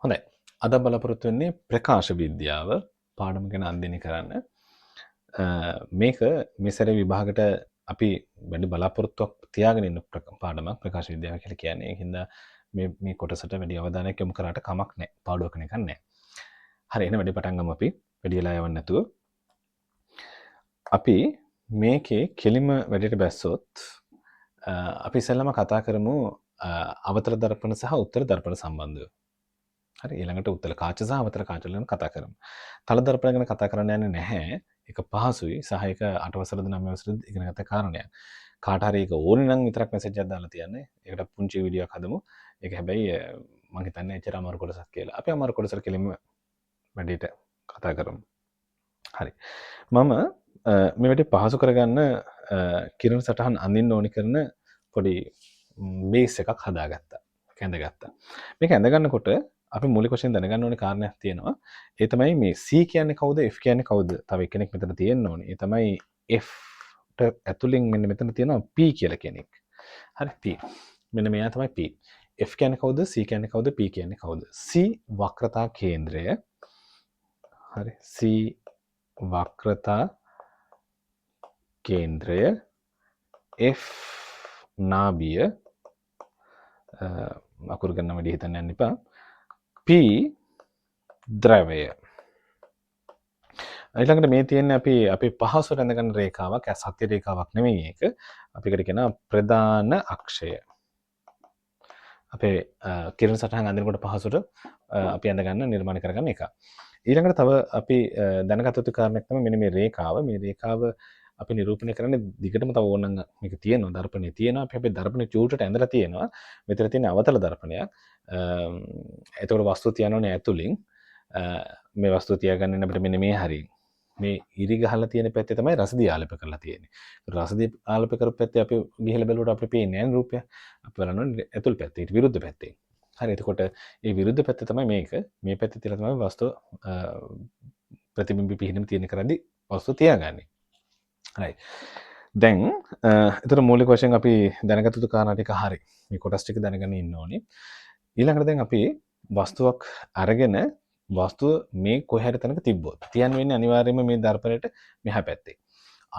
හොඳයි. අද බලාපොරොත්තු වෙන්නේ ප්‍රකාශ විද්‍යාව පාඩම ගැන අධ්‍යයනය කරන්න. මේක මේ සැරේ විභාගයට අපි වැඩි බලාපොරොත්තුවක් තියාගෙන ඉන්න පාඩමක් ප්‍රකාශ විද්‍යාව කියලා කියන්නේ. ඒ හින්දා මේ කොටසට වැඩි අවධානයක් යොමු කරාට කමක් නැහැ. පාඩුවක් නිකන් නැහැ. හරි එහෙනම් වැඩි පටන් ගමු අපි. වැඩි වෙලා යවන්න නැතුව. අපි මේකේ කෙලිම වැඩියට බැස්සොත් අපි ඉස්සෙල්ලාම කතා කරමු අවතර දර්පණ සහ උත්තර දර්පණ සම්බන්ධව. හරි ඊළඟට උත්තර කාච සහ අවතර කාච වලින් කතා කරමු. තල දර්පණ ගැන කතා කරන්න යන්නේ නැහැ. ඒක පහසුයි සහ ඒක 8 වසරද 9 වසරද ඉගෙන ගත කාරණයක්. කාට හරි ඒක ඕනේ නම් විතරක් මැසේජ් එකක් දාලා තියන්නේ. ඒකට පුංචි වීඩියෝ එකක් හදමු. ඒක හැබැයි මම හිතන්නේ එච්චර අමාරු කොටසක් කියලා. අපි අමාරු කොටසට කෙලින්ම වැඩිට කතා කරමු. හරි. මම මේ වැඩි පහසු කරගන්න කිරණ සටහන් අඳින්න ඕනි කරන පොඩි බේස් එකක් හදාගත්තා. ඒක ඇඳගත්තා. මේක ඇඳගන්නකොට අපි මූලික වශයෙන් දැනගන්න ඕනේ කාරණයක් තියෙනවා. ඒ තමයි මේ C කියන්නේ කවුද F කියන්නේ කවුද? තව එක්කෙනෙක් මෙතන තියෙන්න ඕනේ. ඒ තමයි F ට ඇතුලින් මෙන්න මෙතන තියෙනවා P කියලා කෙනෙක්. හරි P. මෙන්න මෙයා තමයි P. F කියන්නේ කවුද? C කියන්නේ කවුද? P කියන්නේ කවුද? C වක්‍රතා කේන්ද්‍රය. හරි C වක්‍රතා කේන්ද්‍රය F නාභිය අකුරු ගන්න වැඩි හිතන්න යන්න එපා. P ද්‍රවය. ඊළඟට මේ තියෙන්නේ අපි පහසුවට ඇඳගන්න රේඛාවක්. සත්‍ය රේඛාවක් නෙමෙයි ඒක. අපිකට කියනවා ප්‍රධාන අක්ෂය. අපේ කිරණ සටහන් අඳිනකොට පහසුවට අපි ඇඳගන්න නිර්මාණය කරගන්න එක. ඊළඟට තව අපි දැනගත යුතු කාරණයක් තමයි මෙන්න මේ රේඛාව. මේ රේඛාව අපි නිරූපණය කරන්නේ දිගටම තව ඕනනම් මේක තියෙනවා දර්පණේ තියෙනවා. අපි අපේ දර්පණේ චූටට ඇඳලා තියෙනවා. මෙතන තියෙන අවතල දර්පණයක්. එතකොට වස්තු තියනෝනේ ඇතුලින්. මේ වස්තු තියාගන්න අපිට මෙන්න මේ හරිය. මේ ඉරි ගහලා තියෙන පැත්තේ තමයි රසදිය ආලේප කරලා තියෙන්නේ. රසදිය ආලේප කරපු පැත්තේ අපි ගිහලා බැලුවට අපිට පේන්නේ නැහැ රූපය. අපි බලනවා ඇතුල් පැත්තේ ඊට විරුද්ධ පැත්තේ. හරි එතකොට මේ විරුද්ධ පැත්ත තමයි මේක. මේ පැත්තේ තියලා තමයි වස්තු ප්‍රතිබිම්බ පිහිනීම තියෙන කරද්දී වස්තු තියාගන්නේ. හරි. දැන් එතකොට මූලික වශයෙන් අපි දැනගත යුතු කාරණා ටික හරි. මේ කොටස් ටික දැනගෙන ඉන්න ඕනේ. ඊළඟට දැන් අපි වස්තුවක් අරගෙන වස්තුව මේ කොහේ හරි තැනක තිබ්බොත් තියන්න වෙන්නේ අනිවාර්යයෙන්ම මේ දර්පණයට මෙහා පැත්තේ.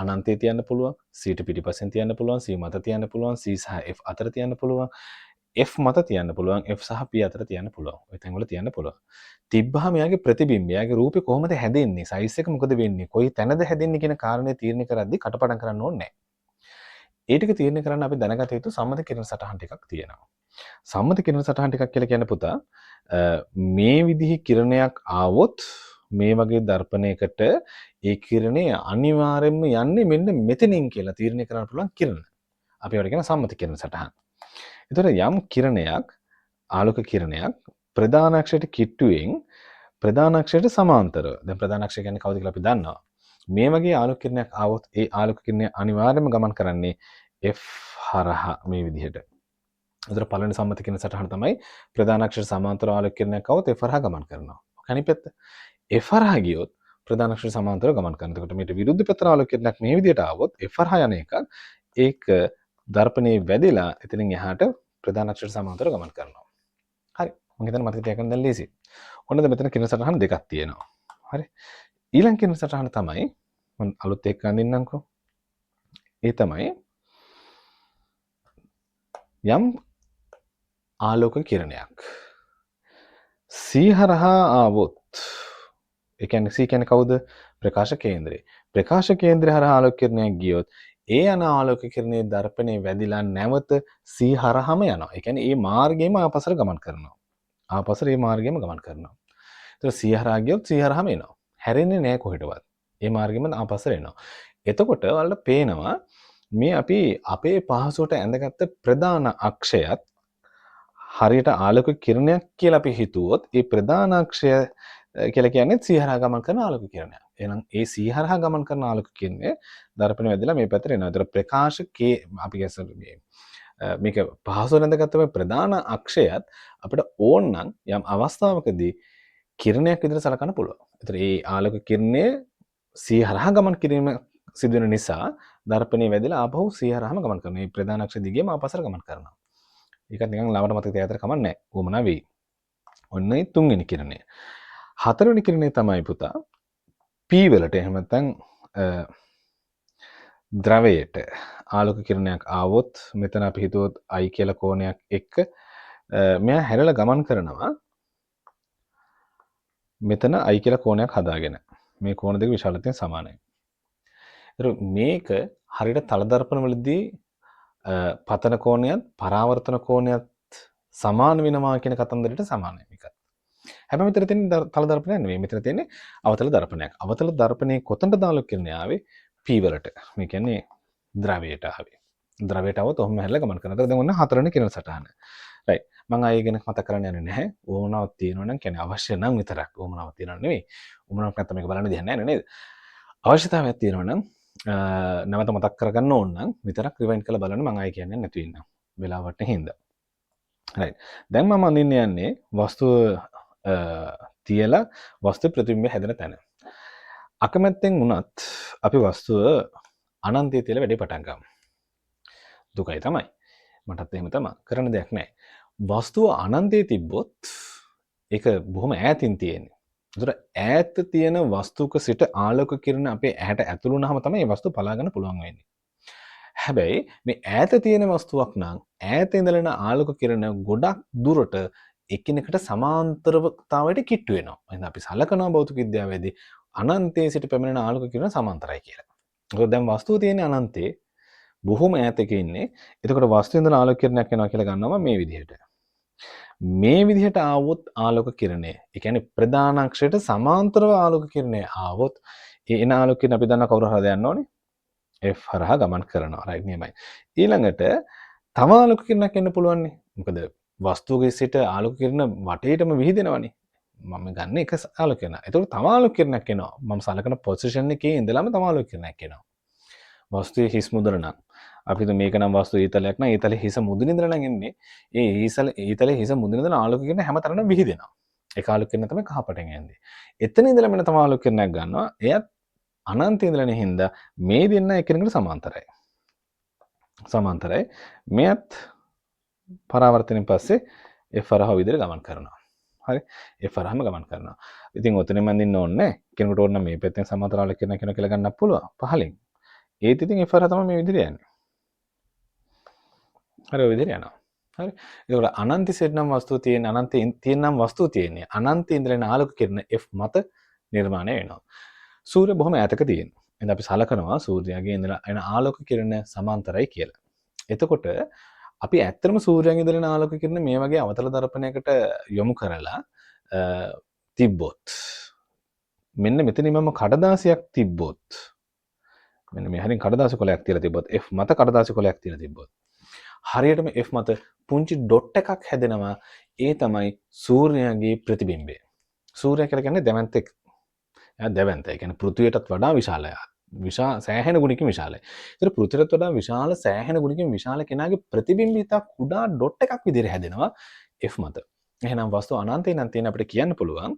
අනන්තයේ තියන්න පුළුවන්, C ට පිටිපස්සෙන් තියන්න පුළුවන්, C මත තියන්න පුළුවන්, C සහ F අතර තියන්න පුළුවන්, F මත තියන්න පුළුවන්, F සහ P අතර තියන්න පුළුවන්. ඔය තැන් වල තියන්න පුළුවන්. තිබ්බහම එයාගේ ප්‍රතිබිම්බය, එයාගේ රූපේ කොහොමද හැදෙන්නේ, සයිස් එක මොකද වෙන්නේ, කොයි තැනද හැදෙන්නේ කියන කාරණේ තීරණය කරද්දී කටපාඩම් කරන්න ඕනේ නැහැ. ඒ ටික තීරණය කරන්න අපි දැනගත යුතු සම්මත කිරණ සටහන් ටිකක් තියෙනවා. සම්මත කිරණ සටහන් ටිකක් කියලා කියන්නේ පුතා මේ විදිහේ කිරණයක් ආවොත් මේ වගේ දර්පණයකට ඒ කිරණය අනිවාර්යෙන්ම යන්නේ මෙන්න මෙතනින් කියලා තීරණය කරන්න පුළුවන් කිරණ. අපි ඒවට කියන සම්මත කිරණ සටහන්. ඒතර යම් කිරණයක් ආලෝක කිරණයක් ප්‍රධාන අක්ෂයට කිට්ටුවෙන් ප්‍රධාන අක්ෂයට සමාන්තරව. දැන් ප්‍රධාන අක්ෂය කියන්නේ කවුද කියලා අපි දන්නවා. මේ වගේ ආලෝක කිරණයක් ආවොත් ඒ ආලෝක කිරණය අනිවාර්යයෙන්ම ගමන් කරන්නේ F හරහා මේ විදිහට. ඒතර පළවෙනි සම්මත කිරණ සටහන තමයි ප්‍රධාන අක්ෂර සමාන්තර ආලෝක කිරණයක් આવොත් F හරහා ගමන් කරනවා. අනිත් පැත්ත F හරහා ගියොත් ප්‍රධාන අක්ෂර සමාන්තරව ගමන් කරනවා. එතකොට මේට විරුද්ධ පැත්තට ආලෝක කිරණයක් මේ විදිහට આવොත් F හරහා යන එකක් ඒක දර්පණයේ වැදිලා එතනින් එහාට ප්‍රධාන අක්ෂර සමාන්තරව ගමන් කරනවා. හරි. මම හිතන්නේ මතක තියාගන්න දැන් ලේසි. ඔන්න මෙතන කිරණ සටහන් දෙකක් තියෙනවා. හරි. ඊළඟ කිරණ සටහන තමයි මම අලුත් එක්ක අඳින්නම්කෝ. ඒ තමයි යම් ආලෝක කිරණයක් C හරහා ආවොත් ඒ කියන්නේ C කියන්නේ කවුද? ප්‍රකාශ කේන්ද්‍රය. ප්‍රකාශ කේන්ද්‍රය හරහා ආලෝක කිරණයක් ගියොත් ඒ යන ආලෝක කිරණයේ දර්පණය වැදිලා නැවත C හරහාම යනවා. ඒ කියන්නේ ඒ මාර්ගයේම ආපස්සට ගමන් කරනවා. ආපස්සට ඒ මාර්ගයේම ගමන් කරනවා. ඒතර C හරහා ගියොත් C හරහාම එනවා. හැරෙන්නේ නැහැ කොහෙටවත්. ඒ මාර්ගෙම ආපස්සට එනවා. එතකොට ඔයාලට පේනවා මේ අපි අපේ පහසුවට ඇඳගත්ත ප්‍රධාන අක්ෂයත් හරියට ආලෝක කිරණයක් කියලා අපි හිතුවොත් ඒ ප්‍රධාන අක්ෂය කියලා කියන්නේ C හරහා ගමන් කරන ආලෝක කිරණයක්. එහෙනම් ඒ C හරහා ගමන් කරන ආලෝක කිරණය දර්පණය වැදලා මේ පැත්තට එනවා. ඒතර ප්‍රකාශකේ අපි කියන්නේ මේක පහසුවෙන් ඇඳගත්ත මේ ප්‍රධාන අක්ෂයත් අපිට ඕන නම් යම් අවස්ථාවකදී කිරණයක් විදිහට සලකන්න පුළුවන්. ඒතර ඒ ආලෝක කිරණය C හරහා ගමන් කිරීම සිදු වෙන නිසා දර්පණය වැදලා ආපහු C හරහාම ගමන් කරනවා. මේ ප්‍රධාන අක්ෂය දිගේම ආපස්සට ගමන් කරනවා. ඒකත් නිකන් ළමට මතක තියාගත්තට කමක් නැහැ. උවමනා වෙයි. ඔන්නයි තුන්වෙනි කිරණය. හතරවෙනි කිරණය තමයි පුතා P වලට එහෙම නැත්නම් ද්‍රවයට ආලෝක කිරණයක් ආවොත් මෙතන අපි හිතුවොත් I කියලා කෝණයක් එක්ක මෙයා හැරලා ගමන් කරනවා මෙතන I කියලා කෝණයක් හදාගෙන. මේ කෝණ දෙක විශාලත්වයෙන් සමානයි. ඒතර මේක හරියට තල දර්පණ වලදී පතන කෝණයත් පරාවර්තන කෝණයත් සමාන වෙනවා කියන කතන්දරයට සමානයි මේක. හැබැයි මෙතන තියෙන තල දර්පණයක් නෙවෙයි. මෙතන තියෙන්නේ අවතල දර්පණයක්. අවතල දර්පණයේ කොතනද ආලෝක කිරණය ආවේ? P වලට. මේ කියන්නේ ද්‍රවයට ආවේ. ද්‍රවයට આવොත් ඔහොම හැරලා ගමන් කරනවා. දැන් ඔන්න හතරවෙනි කිරණ සටහන. රයිට්. මම ආයෙ ගැන මතක් කරන්න යන්නේ නැහැ. ඕමනාවක් තියෙනවා නම් කියන්නේ අවශ්‍ය නම් විතරක්. ඕමනාවක් තියෙනව නෙවෙයි. ඕමනාවක් නැත්නම් මේක බලන්න දෙයක් නැහැ නේද? අවශ්‍යතාවයක් තියෙනවා නම් නැවත මතක් කරගන්න ඕන නම් විතරක් රිවයින්ඩ් කරලා බලන්න මම ආයෙ කියන්නේ නැතු වෙනවා. වෙලාවට හින්දා. රයිට්. දැන් මම අඳින්න යන්නේ වස්තුව තියලා වස්තු ප්‍රතිබිම්බය හැදෙන තැන. අකමැත්තෙන් වුණත් අපි වස්තුව අනන්තයේ තියලා වැඩේ පටන් ගමු. දුකයි තමයි. මටත් එහෙම තමයි. කරන්න දෙයක් නැහැ. වස්තුව අනන්තයේ තිබ්බොත් ඒක බොහොම ඈතින් තියෙන්නේ. ඒතර ඈත තියෙන වස්තුවක සිට ආලෝක කිරණ අපේ ඇහැට ඇතුළු වුණාම තමයි මේ වස්තුව පලා ගන්න පුළුවන් වෙන්නේ. හැබැයි මේ ඈත තියෙන වස්තුවක් නම් ඈත ඉඳලා එන ආලෝක කිරණ ගොඩක් දුරට එකිනෙකට සමාන්තරතාවයට කිට්ටු වෙනවා. එහෙනම් අපි සලකනවා භෞතික විද්‍යාවේදී අනන්තයේ සිට පැමිණෙන ආලෝක කිරණ සමාන්තරයි කියලා. මොකද දැන් වස්තුව තියෙන්නේ අනන්තයේ බොහොම ඈතක ඉන්නේ. එතකොට වස්තුවේ ඉඳලා ආලෝක කිරණයක් එනවා කියලා ගන්නවා මේ විදිහට. මේ විදිහට ආවොත් ආලෝක කිරණය, ඒ කියන්නේ ප්‍රධාන අක්ෂයට සමාන්තරව ආලෝක කිරණය ආවොත් ඒ එන ආලෝක කිරණ අපි දන්නා කවුරු හරහා යන්න ඕනේ? F හරහා ගමන් කරනවා. රයිට් නියමයි. ඊළඟට තව ආලෝක කිරණයක් එන්න පුළුවන් නේ. මොකද වස්තුවක සිට ආලෝක කිරණ වටේටම විහිදෙනවනේ. මම ගන්න එක ආලෝක කිරණ. ඒතකොට තව ආලෝක කිරණයක් එනවා. මම සලකන පොසිෂන් එකේ ඉඳලාම තව ආලෝක කිරණයක් එනවා. වස්තුවේ හිස් මුදුන නම් අපි හිතමු මේක නම් වස්තු ඊතලයක් නම් ඊතලේ හිස මුදුන ඉඳලා නම් එන්නේ. ඒ ඊතලේ හිස මුදුන ඉඳලා ආලෝක කිරණ හැමතැනම විහිදෙනවා. ඒක ආලෝක කිරණ තමයි කහපටෙන් යන්නේ. එතන ඉඳලා මෙන්න තව ආලෝක කිරණයක් ගන්නවා. එයත් අනන්තයේ ඉඳලානේ හින්දා මේ දෙන්න එකිනෙකට සමාන්තරයි. සමාන්තරයි. මෙයත් පරාවර්තනයෙන් පස්සේ F හරහා විදිහට ගමන් කරනවා. හරි. F හරහාම ගමන් කරනවා. ඉතින් ඔතනින්ම අඳින්න ඕනේ නැහැ. කෙනෙකුට ඕන නම් මේ පැත්තෙන් සමාන්තර ආලෝක කිරණ කෙනෙක් කියලා ගන්නත් පුළුවන්. පහලින්. ඒත් ඉතින් F හරහා තමයි මේ විදිහට යන්නේ. හරි ඔය විදිහට යනවා. හරි. ඒකට අනන්තයේ සිට නම් වස්තුව තියෙන අනන්තයේ තියෙන නම් වස්තුව තියෙන්නේ. අනන්තයේ ඉඳලා එන ආලෝක කිරණ F මත නිර්මාණය වෙනවා. සූර්ය බොහොම ඈතක තියෙනවා. එහෙනම් අපි සලකනවා සූර්යයාගේ ඉඳලා එන ආලෝක කිරණ සමාන්තරයි කියලා. එතකොට අපි ඇත්තටම සූර්යයාගේ ඉඳලා එන ආලෝක කිරණ මේ වගේ අවතල දර්පණයකට යොමු කරලා තිබ්බොත් මෙන්න මෙතනින්ම කඩදාසියක් තිබ්බොත් මෙන්න මේ හරින් කඩදාසි කොලයක් තියලා තිබ්බොත් F මත කඩදාසි කොලයක් තියලා තිබ්බොත් හරියටම F මත පුංචි ඩොට් එකක් හැදෙනවා. ඒ තමයි සූර්යයාගේ ප්‍රතිබිම්බය. සූර්යයා කියලා කියන්නේ දැවැන්තෙක්. දැවැන්ත. ඒ කියන්නේ පෘථිවියටත් වඩා විශාලයි. සෑහෙන ගුණකින් විශාලයි. ඒතර පෘථිවියට වඩා විශාල සෑහෙන ගුණකින් විශාල කෙනාගේ ප්‍රතිබිම්බිත කුඩා ඩොට් එකක් විදිහට හැදෙනවා F මත. එහෙනම් වස්තු අනන්තේ නම් තියෙන අපිට කියන්න පුළුවන්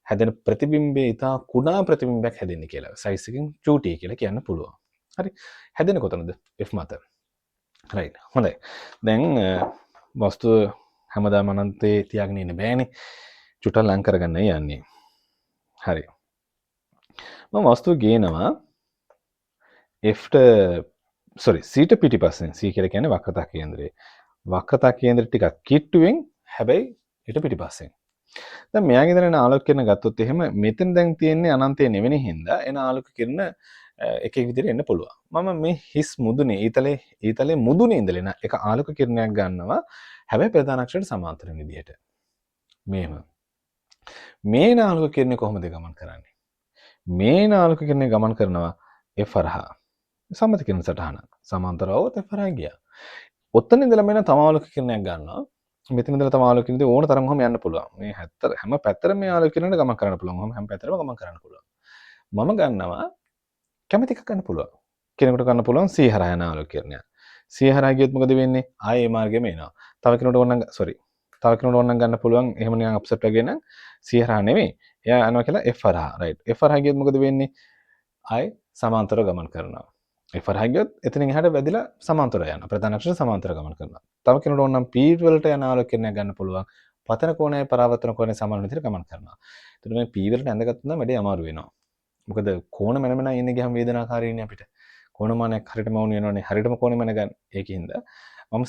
හැදෙන ප්‍රතිබිම්බේ ඉතා කුඩා ප්‍රතිබිම්බයක් හැදෙන්නේ කියලා. සයිස් එකකින් චූටි කියලා කියන්න පුළුවන්. හරි. හැදෙන්නේ කොතනද? F මත. රයිට්. හොඳයි. දැන් වස්තුව හැමදාම අනන්තේ තියාගෙන ඉන්න බෑනේ. චුට්ටක් ලං කරගන්න යන්නේ. හරි. මම වස්තුව ගේනවා Cට පිටිපස්සෙන්. C කියලා කියන්නේ වක්‍රතා කේන්ද්‍රය. වක්‍රතා කේන්ද්‍රය ටිකක් කිට්ටුවෙන් හැබැයි ඊට පිටිපස්සෙන්. දැන් මෙයාගේ ඉඳලා එන ආලෝක කිරණ ගත්තොත් එහෙම මෙතන දැන් තියෙන්නේ අනන්තයේ නෙවෙයි හින්දා එන ආලෝක කිරණ එක එක විදිහට එන්න පුළුවන්. මම මේ හිස් මුදුනේ ඊතලේ මුදුනේ ඉඳලා එන එක ආලෝක කිරණයක් ගන්නවා. හැබැයි ප්‍රධාන අක්ෂරයට සමාන්තර විදිහට. මේව. මේ ආලෝක කිරණය කොහොමද ගමන් කරන්නේ? මේ ආලෝක කිරණය ගමන් කරනවා F හරහා. සම්මත කිරණ සටහන. සමාන්තරව F හරහා ගියා. ඔතන ඉඳලා මෙන්න තම ආලෝක කිරණයක් ගන්නවා. මෙතන ඉඳලා තම ආලෝක කිරණේ ඕන තරම් ඔහම යන්න පුළුවන්. මේ හැම පැත්තටම මේ ආලෝක කිරණයට ගමන් කරන්න පුළුවන්. ඔහම හැම පැත්තටම ගමන් කරන්න පුළුවන්. මම ගන්නවා කැමති එකක් ගන්න පුළුවන්. කෙනෙකුට ගන්න පුළුවන් C හරහා යන ආලෝක කිරණයක්. C හරහා ගියොත් මොකද වෙන්නේ? ආයේ මේ මාර්ගෙම එනවා. තව කෙනෙකුට ඕන නම් තව කෙනෙකුට ඕන නම් ගන්න පුළුවන්. එහෙම නිකන් අප්සෙට් වගේ නම් C හරහා නෙමෙයි. එයා යනවා කියලා F හරහා. රයිට්. F හරහා ගියොත් මොකද වෙන්නේ? ආයේ සමාන්තරව ගමන් කරනවා. F හරහා ගියොත් එතනින් එහාට වැදිලා සමාන්තරව යනවා. ප්‍රධාන අක්ෂර සමාන්තරව ගමන් කරනවා. තව කෙනෙකුට ඕන නම් P වලට යන ආලෝක කිරණයක් ගන්න පුළුවන්. පතන කෝණයයි පරාවර්තන කෝණයයි සමාන විදිහට ගමන් කරනවා. එතකොට මේ P වලට ඇඳගත්තොත් නම් වැඩි අමාරු වෙනවා. මොකද කෝණ මැනමන ඉන්නේ ගියාම වේදනාකාරීනේ අපිට. කෝණමානයක් හරියටම වුණ වෙනවනේ. හරියටම කෝණෙ මැන ගන්න. ඒකින්ද මම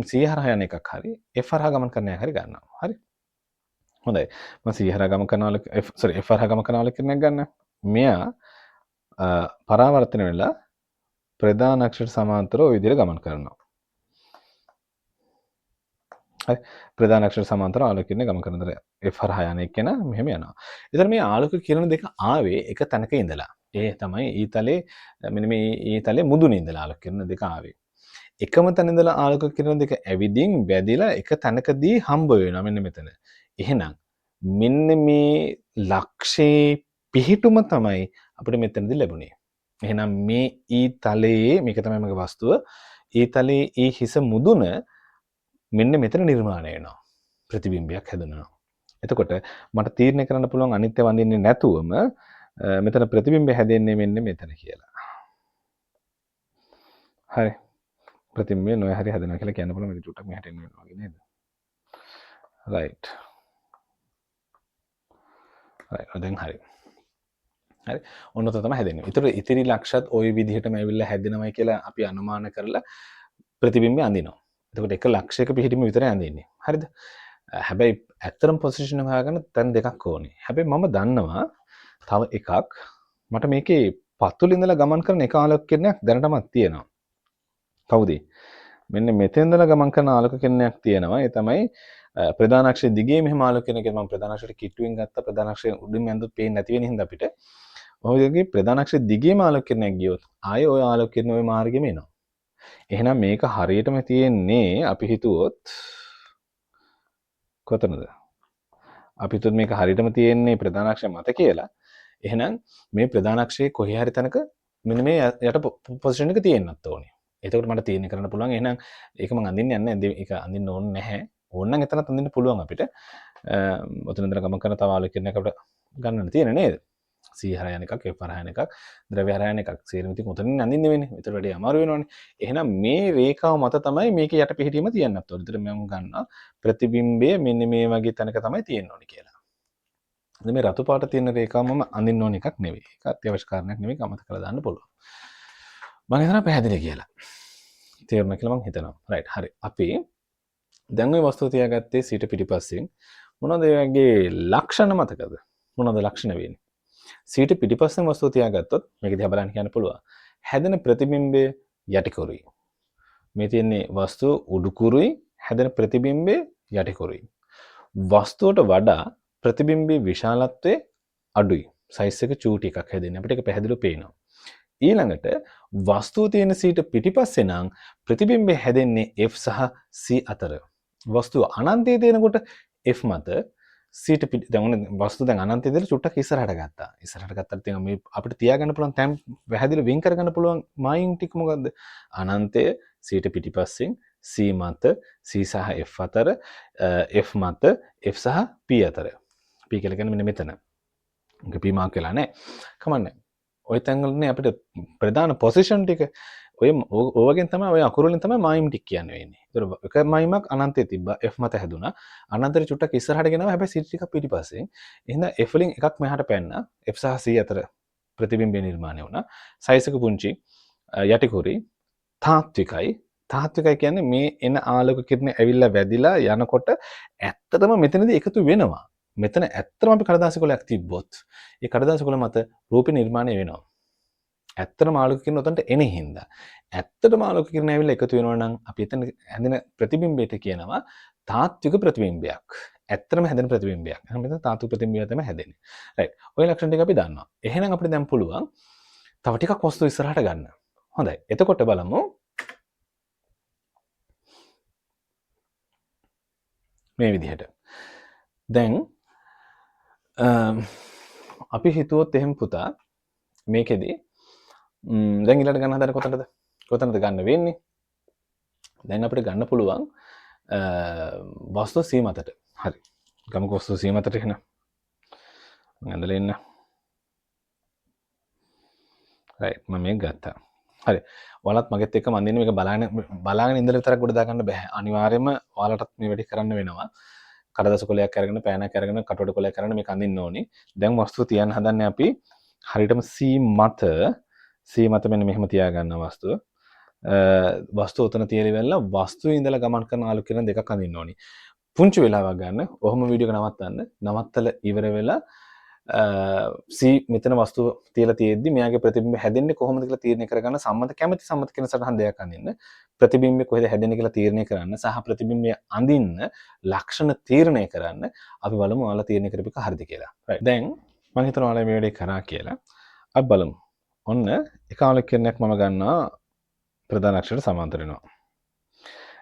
C හරහා යන එකක් හරි F හරහා ගමන් කරන එකක් හරි ගන්නවා. හරි. හොඳයි. මම C හරහා ගමන් කරනවා F හරහා ගමන් කරනවා කියන එක ගන්න. මෙයා පරාවර්තන වෙලා ප්‍රධාන අක්ෂරයට සමාන්තරව ওই විදිහට ගමන් කරනවා. හරි. ප්‍රධාන අක්ෂර සමාන්තරව ආලෝක කිරණය ගමන් කරන දර F හරහා යන එක න මෙහෙම යනවා. එතන මේ ආලෝක කිරණ දෙක ආවේ එක තැනක ඉඳලා. ඒ තමයි ඊතලේ මෙන්න මේ ඊතලේ මුදුනේ ඉඳලා ආලෝක කිරණ දෙක ආවේ. එකම තැන ඉඳලා ආලෝක කිරණ දෙක ඇවිදින් වැදිලා එක තැනකදී හම්බ වෙනවා මෙන්න මෙතන. එහෙනම් මෙන්න මේ ලක්ෂයේ පිහිටුම තමයි අපිට මෙතනදී ලැබුණේ. එහෙනම් මේ ඊතලයේ මේක තමයි මගේ වස්තුව. ඊතලයේ ඒ හිස මුදුන මෙන්න මෙතන නිර්මාණය වෙනවා. ප්‍රතිබිම්බයක් හැදෙනවා. එතකොට මට තීරණය කරන්න පුළුවන් අනිත්‍ය වඳින්නේ නැතුවම මෙතන ප්‍රතිබිම්බය හැදෙන්නේ මෙන්න මෙතන කියලා. හරි. ප්‍රතිබිම්බය නොය හරි හැදෙනවා කියලා කියන්න පුළුවන් මේක චුට්ටක් මෙහාට එන්න වෙනවා වගේ නේද? right. right. දැන් හරි. හරි. ඔන්න තමයි හැදෙන්නේ. ඒතර ඉතිරි ලක්ෂත් ওই විදිහටම ඇවිල්ලා හැදෙනවයි කියලා අපි අනුමාන කරලා ප්‍රතිබිම්බය අඳිනවා. එතකොට එක ලක්ෂයක පිහිටීම විතරයි අඳින්නේ. හරිද? හැබැයි ඇත්තටම පොසිෂන් එක හොයාගන්න තැන් දෙකක් ඕනේ. හැබැයි මම දන්නවා තව එකක් මට මේකේ පතුල ඉඳලා ගමන් කරන එක ආලෝක කිරණයක් දැනටමත් තියෙනවා. කවුද? මෙන්න මෙතෙන් ඉඳලා ගමන් කරන ආලෝක කිරණයක් තියෙනවා. ඒ තමයි ප්‍රධාන අක්ෂරයේ දිගේ මෙහෙම ආලෝක කිරණයක් මම ප්‍රධාන අක්ෂරයට කිට්ටුවෙන් ගත්ත ප්‍රධාන අක්ෂරයෙන් උඩින් යනදොත් පේන්නේ නැති වෙන හින්දා අපිට. මොකදගේ ප්‍රධාන අක්ෂරයේ දිගේම ආලෝක කිරණයක් ගියොත් ආයේ ওই ආලෝක කිරණ ওই මාර්ගෙම එනවා. එහෙනම් මේක හරියටම තියෙන්නේ අපි හිතුවොත් කොතනද? අපි හිතුවොත් මේක හරියටම තියෙන්නේ ප්‍රධාන අක්ෂරය මත කියලා. එහෙනම් මේ ප්‍රධාන අක්ෂරයේ කොහේ හරි තැනක මෙන්න මේ යට පොසිෂන් එක තියෙන්නත් ඕනේ. එතකොට මට තීරණය කරන්න පුළුවන් එහෙනම් ඒක මම අඳින්න යන්නේ නැහැ. ඒක අඳින්න ඕනේ නැහැ. ඕන නම් එතනත් අඳින්න පුළුවන් අපිට. ඔතන ඉඳලා ගමන් කරන තව ආලෝක කිරණයක් අපිට ගන්නන්න තියෙන නේද? C හරහා යන එකක් F හරහා යන එකක් ද්‍රව්‍ය හරහා යන එකක් සේරම ඉතින් උතනින් අඳින්න වෙන්නේ. ඒතර වැඩි අමාරු වෙනවනේ. එහෙනම් මේ රේඛාව මත තමයි මේකේ යට පිහිටීම තියන්නත් ඕනේ. ඒතර මම ගන්නවා ප්‍රතිබිම්බය මෙන්න මේ වගේ තැනක තමයි තියෙන්න ඕනේ කියලා. ඉතින් මේ රතු පාට තියෙන රේඛාව මම අඳින්න ඕන එකක් නෙවෙයි. ඒක අත්‍යවශ්‍ය කාරණයක් නෙවෙයි. අමතක කරලා දාන්න පුළුවන්. මම හිතනවා පැහැදිලි කියලා. තේරුණා කියලා මම හිතනවා. රයිට් හරි. අපි දැන් ওই වස්තුව තියාගත්තේ සීට පිටිපස්සෙන් මොනවද ඒ වගේ ලක්ෂණ මතකද? මොනවද ලක්ෂණ වෙන්නේ? සීට පිටිපස්සෙන් වස්තුව තියාගත්තොත් මේක දිහා බලන්න කියන්න පුළුවන්. හැදෙන ප්‍රතිබිම්බය යටිකුරුයි. මේ තියෙන්නේ වස්තුව උඩුකුරුයි හැදෙන ප්‍රතිබිම්බය යටිකුරුයි. වස්තුවට වඩා ප්‍රතිබිම්බයේ විශාලත්වය අඩුයි. සයිස් එක චූටි එකක් හැදෙන්නේ. අපිට ඒක පැහැදිලිව පේනවා. ඊළඟට වස්තුව තියෙන සීට පිටිපස්සේ නම් ප්‍රතිබිම්බය හැදෙන්නේ F සහ C අතර. වස්තුව අනන්තයේ තියෙනකොට F මත සීට දැන් වස්තුව දැන් අනන්තයේ ඉඳලා චුට්ටක් ඉස්සරහට ගත්තා. ඉස්සරහට ගත්තට තියෙන මේ අපිට තියාගන්න පුළුවන් තැන් පැහැදිලිව වින් කරගන්න පුළුවන් මායින් ටික මොකද්ද? අනන්තය සීට පිටිපස්සෙන් C මත C සහ F අතර F මත F සහ P අතර. P කියලා කියන්නේ මෙන්න මෙතන. ඒක P මාක් වෙලා නැහැ. කමන්නේ. ඔය තැන්වලනේ අපිට ප්‍රධාන පොසිෂන් ටික ඔය වගේ තමයි ඔය අකුරු වලින් තමයි මායිම් ටික කියන්නේ වෙන්නේ. ඒතර එක මායිමක් අනන්තයේ තිබ්බා F මත හැදුනා. අනන්තේ චුට්ටක් ඉස්සරහට ගෙනාවා. හැබැයි C ටිකක් පිටිපස්සෙන්. එහෙනම් F වලින් එකක් මෙහාට පැන්නා. F සහ C අතර ප්‍රතිබිම්බය නිර්මාණය වුණා. සයිස් එක පුංචි යටිකුරි තාත්විකයි. තාත්විකයි කියන්නේ මේ එන ආලෝක කිරණ ඇවිල්ලා වැදිලා යනකොට ඇත්තටම මෙතනදී එකතු වෙනවා. මෙතන ඇත්තටම අපි කඩදාසි කොලයක් තිබ්බොත් ඒ කඩදාසි කොල මත රූපේ නිර්මාණය වෙනවා. ඇත්තටම ආලෝක කිරණ උතන්ට එන හින්දා. ඇත්තටම ආලෝක කිරණ ඇවිල්ලා එකතු වෙනවා නම් අපි එතන හැදෙන ප්‍රතිබිම්බයට කියනවා තාත්වික ප්‍රතිබිම්බයක්. ඇත්තටම හැදෙන ප්‍රතිබිම්බයක්. එහෙනම් මෙතන තාත්වික ප්‍රතිබිම්බය තමයි හැදෙන්නේ. රයිට්. ওই ලක්ෂණ ටික අපි දන්නවා. එහෙනම් අපිට දැන් පුළුවන් තව ටිකක් වස්තු ඉස්සරහට ගන්න. හොඳයි. එතකොට බලමු මේ විදිහට. දැන් අපි හිතුවොත් එහෙම පුතා මේකෙදි දැන් ඊළඟට ගන්න හදන කොතනද ගන්න වෙන්නේ? දැන් අපිට ගන්න පුළුවන් වස්තුව C මතට. හරි. ගමුකෝ වස්තුව C මතට එහෙනම්. මම ඇඳලා ඉන්න. රයිට් මම මේක ගත්තා. හරි. ඔයාලත් මගෙත් එක්ක මන් මේක බලාගෙන ඉඳලා විතරක් ගොඩ දා ගන්න බෑ. අනිවාර්යයෙන්ම ඔයාලටත් මේ වැඩේ කරන්න වෙනවා. කඩදාසි කොලයක් අරගෙන පෑනක් අරගෙන කටුවට කොලයක් අරගෙන මේක අඳින්න ඕනි. දැන් වස්තුව තියන්න හදන්නේ අපි හරියටම C මත මෙන්න මෙහෙම තියාගන්න වස්තුව. වස්තුව උතන තියලා ඉවරලා වස්තුවේ ඉඳලා ගමන් කරන ආලෝක කිරණ දෙකක් අඳින්න ඕනි. පුංචි වෙලාවක් ගන්න. ඔහොම වීඩියෝ එක නවත්තන්න. නවත්තලා ඉවර වෙලා මෙතන වස්තුව තියලා තියෙද්දි මෙයාගේ ප්‍රතිබිම්බ හැදෙන්නේ කොහොමද කියලා තීරණය කරගන්න කැමති සම්මත කියන සටහන් දෙකක් අඳින්න. ප්‍රතිබිම්බය කොහෙද හැදෙන්නේ කියලා තීරණය කරන්න සහ ප්‍රතිබිම්බය අඳින්න ලක්ෂණ තීරණය කරන්න අපි බලමු ඔයාලා තීරණය කරපු එක හරිද කියලා. right. දැන් මම හිතනවා ඔයාලා මේ වැඩේ කරා කියලා. අපි බලමු. ඔන්න එක ආලෝක කිරණයක් මම ගන්නවා ප්‍රධාන අක්ෂරයට සමාන්තර වෙනවා.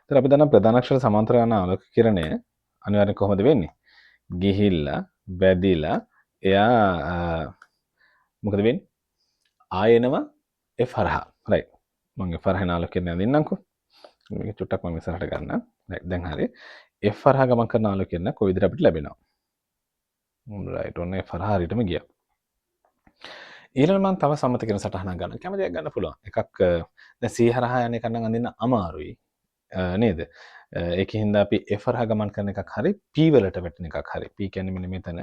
ඒතර අපි දන්නා ප්‍රධාන අක්ෂරයට සමාන්තර යන ආලෝක කිරණය අනිවාර්යෙන් කොහොමද වෙන්නේ? ගිහිල්ලා බැදිලා එයා මොකද වෙන්නේ? ආයෙනවා F හරහා. right. මම F හරහා ආලෝක කිරණය අඳින්නම්කෝ. මේක චුට්ටක් මම ඉස්සරහට ගන්නම්. right. දැන් හරි. F හරහා ගමන් කරන ආලෝක කිරණ කොයි විදිහට අපිට ලැබෙනවා? right. ඔන්න F හරහා හරියටම ගියා. ඊළඟ මම තව සම්මත කියන සටහනක් ගන්න. කැමති එකක් ගන්න පුළුවන්. එකක් දැන් C හරහා යන එක නම් අඳින්න අමාරුයි. නේද? ඒකින්ද අපි F හරහා ගමන් කරන එකක් හරි P වලට වැටෙන එකක් හරි. P කියන්නේ මෙන්න මෙතන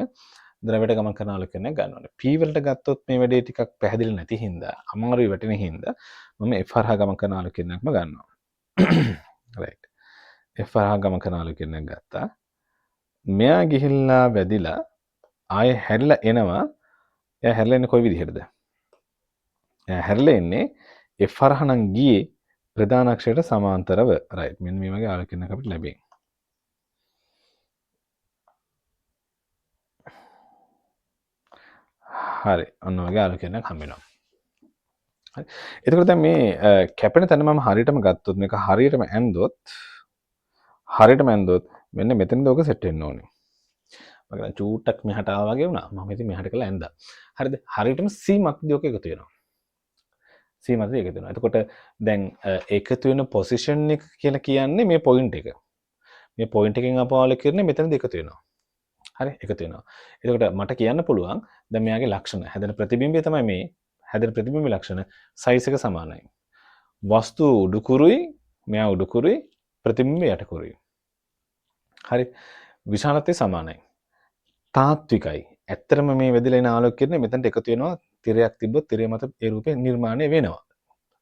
ද්‍රවයට ගමන් කරන ආලෝක කිරණයක් ගන්න ඕනේ. P වලට ගත්තොත් මේ වැඩේ ටිකක් පැහැදිලි නැති හින්දා අමාරුයි වැටෙන හින්දා මම F හරහා ගමන් කරන ආලෝක කිරණයක්ම ගන්නවා. right. F හරහා ගමන් කරන ආලෝක කිරණයක් ගත්තා. මෙයා ගිහිල්ලා වැදිලා ආයෙ හැරිලා එනවා. එයා හැරිලා එන්නේ කොයි විදිහටද? එයා හැරිලා එන්නේ F හරහා නම් ගියේ ප්‍රධාන අක්ෂරයට සමාන්තරව. right. මෙන්න මේ වගේ ආලෝක කිරණයක් අපිට ලැබෙයි. හරි. ඔන්න වගේ ආලෝක කිරණයක් හම්බ වෙනවා. හරි. එතකොට දැන් මේ කැපෙන තැන මම හරියටම ගත්තොත් මේක හරියටම ඇන්දොත් මෙන්න මෙතනද ඔක සෙට් වෙන්න ඕනේ. මම දැන් චූට්ටක් මෙහාට ආවා වගේ වුණා. මම ඉතින් මෙහාට කළා ඇන්දා. හරිද? හරියටම C මතදී ඔක එකතු වෙනවා. C මතදී එකතු වෙනවා. එතකොට දැන් එකතු වෙන පොසිෂන් එක කියලා කියන්නේ මේ පොයින්ට් එක. මේ පොයින්ට් එකෙන් ආපු ආලෝක කිරණය මෙතනද එකතු වෙනවා. හරි එකතු වෙනවා. එතකොට මට කියන්න පුළුවන් දැන් මෙයාගේ ලක්ෂණ හැදෙන ප්‍රතිබිම්බය තමයි මේ හැදෙන ප්‍රතිබිම්බ ලක්ෂණ සයිස් එක සමානයි. වස්තු උඩුකුරුයි මෙයා උඩුකුරුයි ප්‍රතිබිම්බය යටකුරුයි. හරි විශාලත්වය සමානයි. තාත්විකයි. ඇත්තටම මේ වැදිලා එන ආලෝක කිරණය මෙතනට එකතු වෙනවා. තිරයක් තිබ්බොත් තිරය මත ඒ රූපේ නිර්මාණය වෙනවා.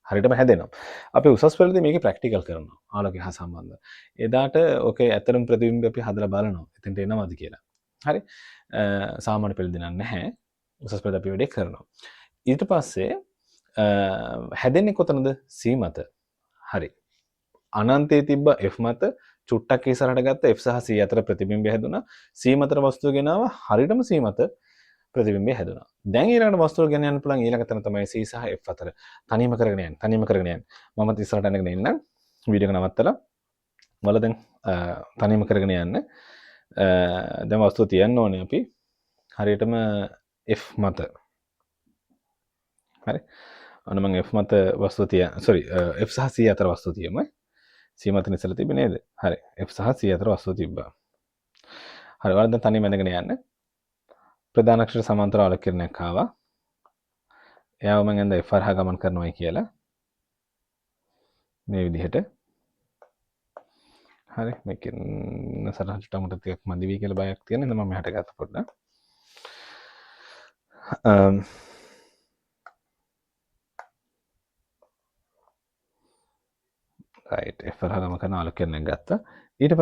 හරියටම හැදෙනවා. අපි උසස් පෙළේදී මේක ප්‍රැක්ටිකල් කරනවා. ආලෝකය හා සම්බන්ධ. එදාට ඔකේ ඇත්තටම ප්‍රතිබිම්බය අපි හදලා බලනවා. එතනට එනවද කියලා. හරි. සාමාන්‍ය පෙළේදී නැහැ. උසස් පෙළේදී අපි වැඩේ කරනවා. ඊට පස්සේ හැදෙන්නේ කොතනද? C මත. හරි. අනන්තයේ තිබ්බ F මත චුට්ටක් ඉස්සරහට ගත්ත F සහ C අතර ප්‍රතිබිම්බය හැදුනා. C මතට වස්තුව ගෙනාවා. හරියටම C මත ප්‍රතිබිම්බය හැදුනා. දැන් ඊළඟට වස්තුව ගෙන යන්න පුළුවන් ඊළඟ තැන තමයි C සහ F අතර තනියම කරගෙන යන්න. මමත් ඉස්සරහට යනගෙන ඉන්නම්. වීඩියෝ එක නවත්තලා. වල දැන් තනියම කරගෙන යන්න. දැන් වස්තුව තියන්න ඕනේ අපි හරියටම F මත. හරි. අන්න මම F මත වස්තුව F සහ C අතර වස්තුව තියමු. C මත ඉස්සලා තිබ්බේ නේද? හරි. F සහ C අතර වස්තුව තිබ්බා. හරි. ඔයාලා දැන් තනියම ඇඳගෙන යන්න. ප්‍රධාන අක්ෂර සමාන්තර ආලෝක කිරණයක් ආවා. එයාව මම ඇඳ F හරහා ගමන් කරනවායි කියලා. මේ විදිහට. හරි. මේකෙන් සරහට ටමට ටිකක් මදි වී කියලා බයක් තියෙන. ඉතින් මම මෙහාට ගත්ත පොඩ්ඩක්. right. F හරහා ගමන් කරන ආලෝක කිරණයක් ගත්තා. ඊට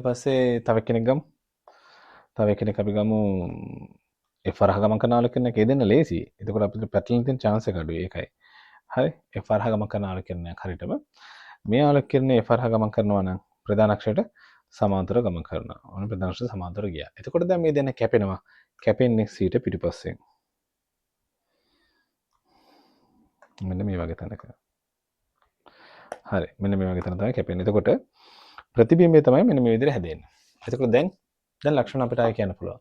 පස්සේ තව කෙනෙක් ගමු. තව කෙනෙක් අපි ගමු F හරහා ගමන් කරන ආලෝක කිරණයක් ඒ දෙන්න ලේසි. එතකොට අපිට පැටලෙන්න තියෙන chance එක අඩුයි ඒකයි. හරි. F හරහා ගමන් කරන ආලෝක කිරණයක් හරියටම මේ ආලෝක කිරණය F හරහා ගමන් කරනවා නම් ප්‍රධාන අක්ෂරයට සමාන්තරව ගමන් කරනවා. ඔන්න ප්‍රධාන අක්ෂරයට සමාන්තරව ගියා. එතකොට දැන් මේ දෙන්න කැපෙනවා. කැපෙන්නේ C ට පිටිපස්සෙන්. මෙන්න මේ වගේ තැනක. හරි. මෙන්න මේ වගේ තැන තමයි කැපෙන්නේ. එතකොට ප්‍රතිබිම්බය තමයි මෙන්න මේ විදිහට හැදෙන්නේ. එතකොට දැන් ලක්ෂණ අපිට ආයෙ කියන්න පුළුවන්.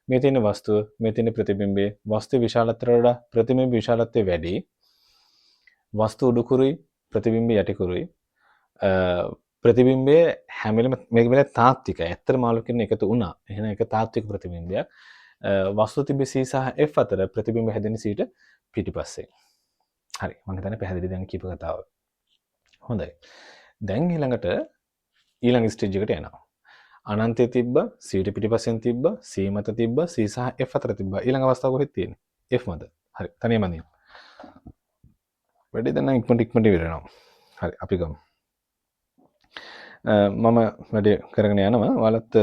මේ තියෙන වස්තුව, මේ තියෙන ප්‍රතිබිම්බය, වස්තු විශාලත්වයට වඩා ප්‍රතිබිම්බ විශාලත්වය වැඩි. වස්තු උඩුකුරුයි, ප්‍රතිබිම්බය යටිකුරුයි. ප්‍රතිබිම්බය හැම වෙලේම මේක වෙලේ තාත්විකයි. ඇත්තටම ආලෝක කිරණ එකතු වුණා. එහෙනම් ඒක තාත්වික ප්‍රතිබිම්බයක්. වස්තු තිබෙ C සහ F අතර ප්‍රතිබිම්බ හැදෙන්නේ C ට පිටිපස්සේ. හරි. මම හිතන්නේ පැහැදිලි දැන් කීප කතාව. හොඳයි. දැන් ඊළඟ ස්ටේජ් එකට යනවා. අනන්තයේ තිබ්බ, C ට පිටිපස්සෙන් තිබ්බ, C මත තිබ්බ, C සහ F අතර තිබ්බා. ඊළඟ අවස්ථාව කොහෙද තියෙන්නේ? F මත. හරි. තනියම අඳින්න. වැඩි දැන් ඉක්මනට ඉවරනවා. හරි අපි ගමු. මම වැඩි කරගෙන යනවා. ඔයාලත්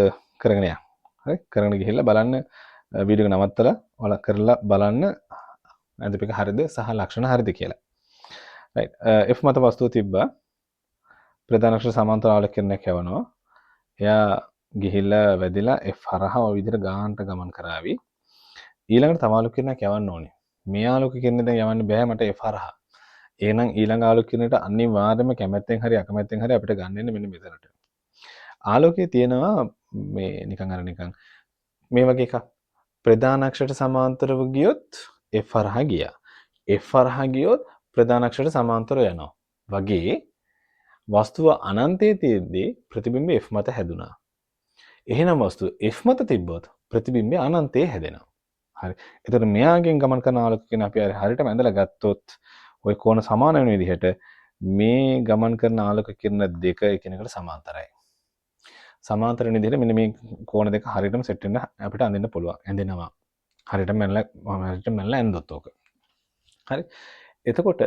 කරගෙන යන්න. හරි. කරගෙන ගිහිල්ලා බලන්න වීඩියෝ එක නවත්තලා ඔයාලා කරලා බලන්න අඳපික හරිද සහ ලක්ෂණ හරිද කියලා. රයිට්. F මත වස්තුව තිබ්බා. ප්‍රධාන අක්ෂර සමාන්තර ආලෝකනයක් යවනවා. එයා ගිහිල්ලා වැදිලා F හරහා ඔය විදිහට ගානට ගමන් කරાવી. ඊළඟට තව ආලෝකනයක් යවන්න ඕනේ. මේ ආලෝකකරණය දැන් යවන්න බෑ මට F හරහා. එහෙනම් ඊළඟ ආලෝකකරණයට අනිවාර්යයෙන්ම කැමැත්තෙන් හරි අකමැත්තෙන් හරි අපිට ගන්න වෙන්නේ මෙන්න මෙතනට. ආලෝකයේ තියෙනවා මේ නිකන් මේ වගේ එකක්. ප්‍රධාන අක්ෂරයට සමාන්තරව ගියොත් F හරහා ගියා. F හරහා ගියොත් ප්‍රධාන අක්ෂරයට සමාන්තරව යනවා. වගේ වස්තුව අනන්තයේ තියෙද්දී ප්‍රතිබිම්බය F මත හැදුනා. එහෙනම් වස්තුව F මත තිබ්බොත් ප්‍රතිබිම්බය අනන්තයේ හැදෙනවා. හරි. එතකොට මෙයාගෙන් ගමන් කරන ආලෝකකන අපි හරියටම ඇඳලා ගත්තොත් ওই කෝණ සමාන වෙන විදිහට මේ ගමන් කරන ආලෝක කිරණ දෙක එකිනෙකට සමාන්තරයි. සමාන්තර වෙන විදිහට මෙන්න මේ කෝණ දෙක හරියටම සෙට් වෙන්න අපිට අඳින්න පුළුවන්. ඇඳෙනවා. හරියටම මැනලා ඇඳොත් ඕක. හරි. එතකොට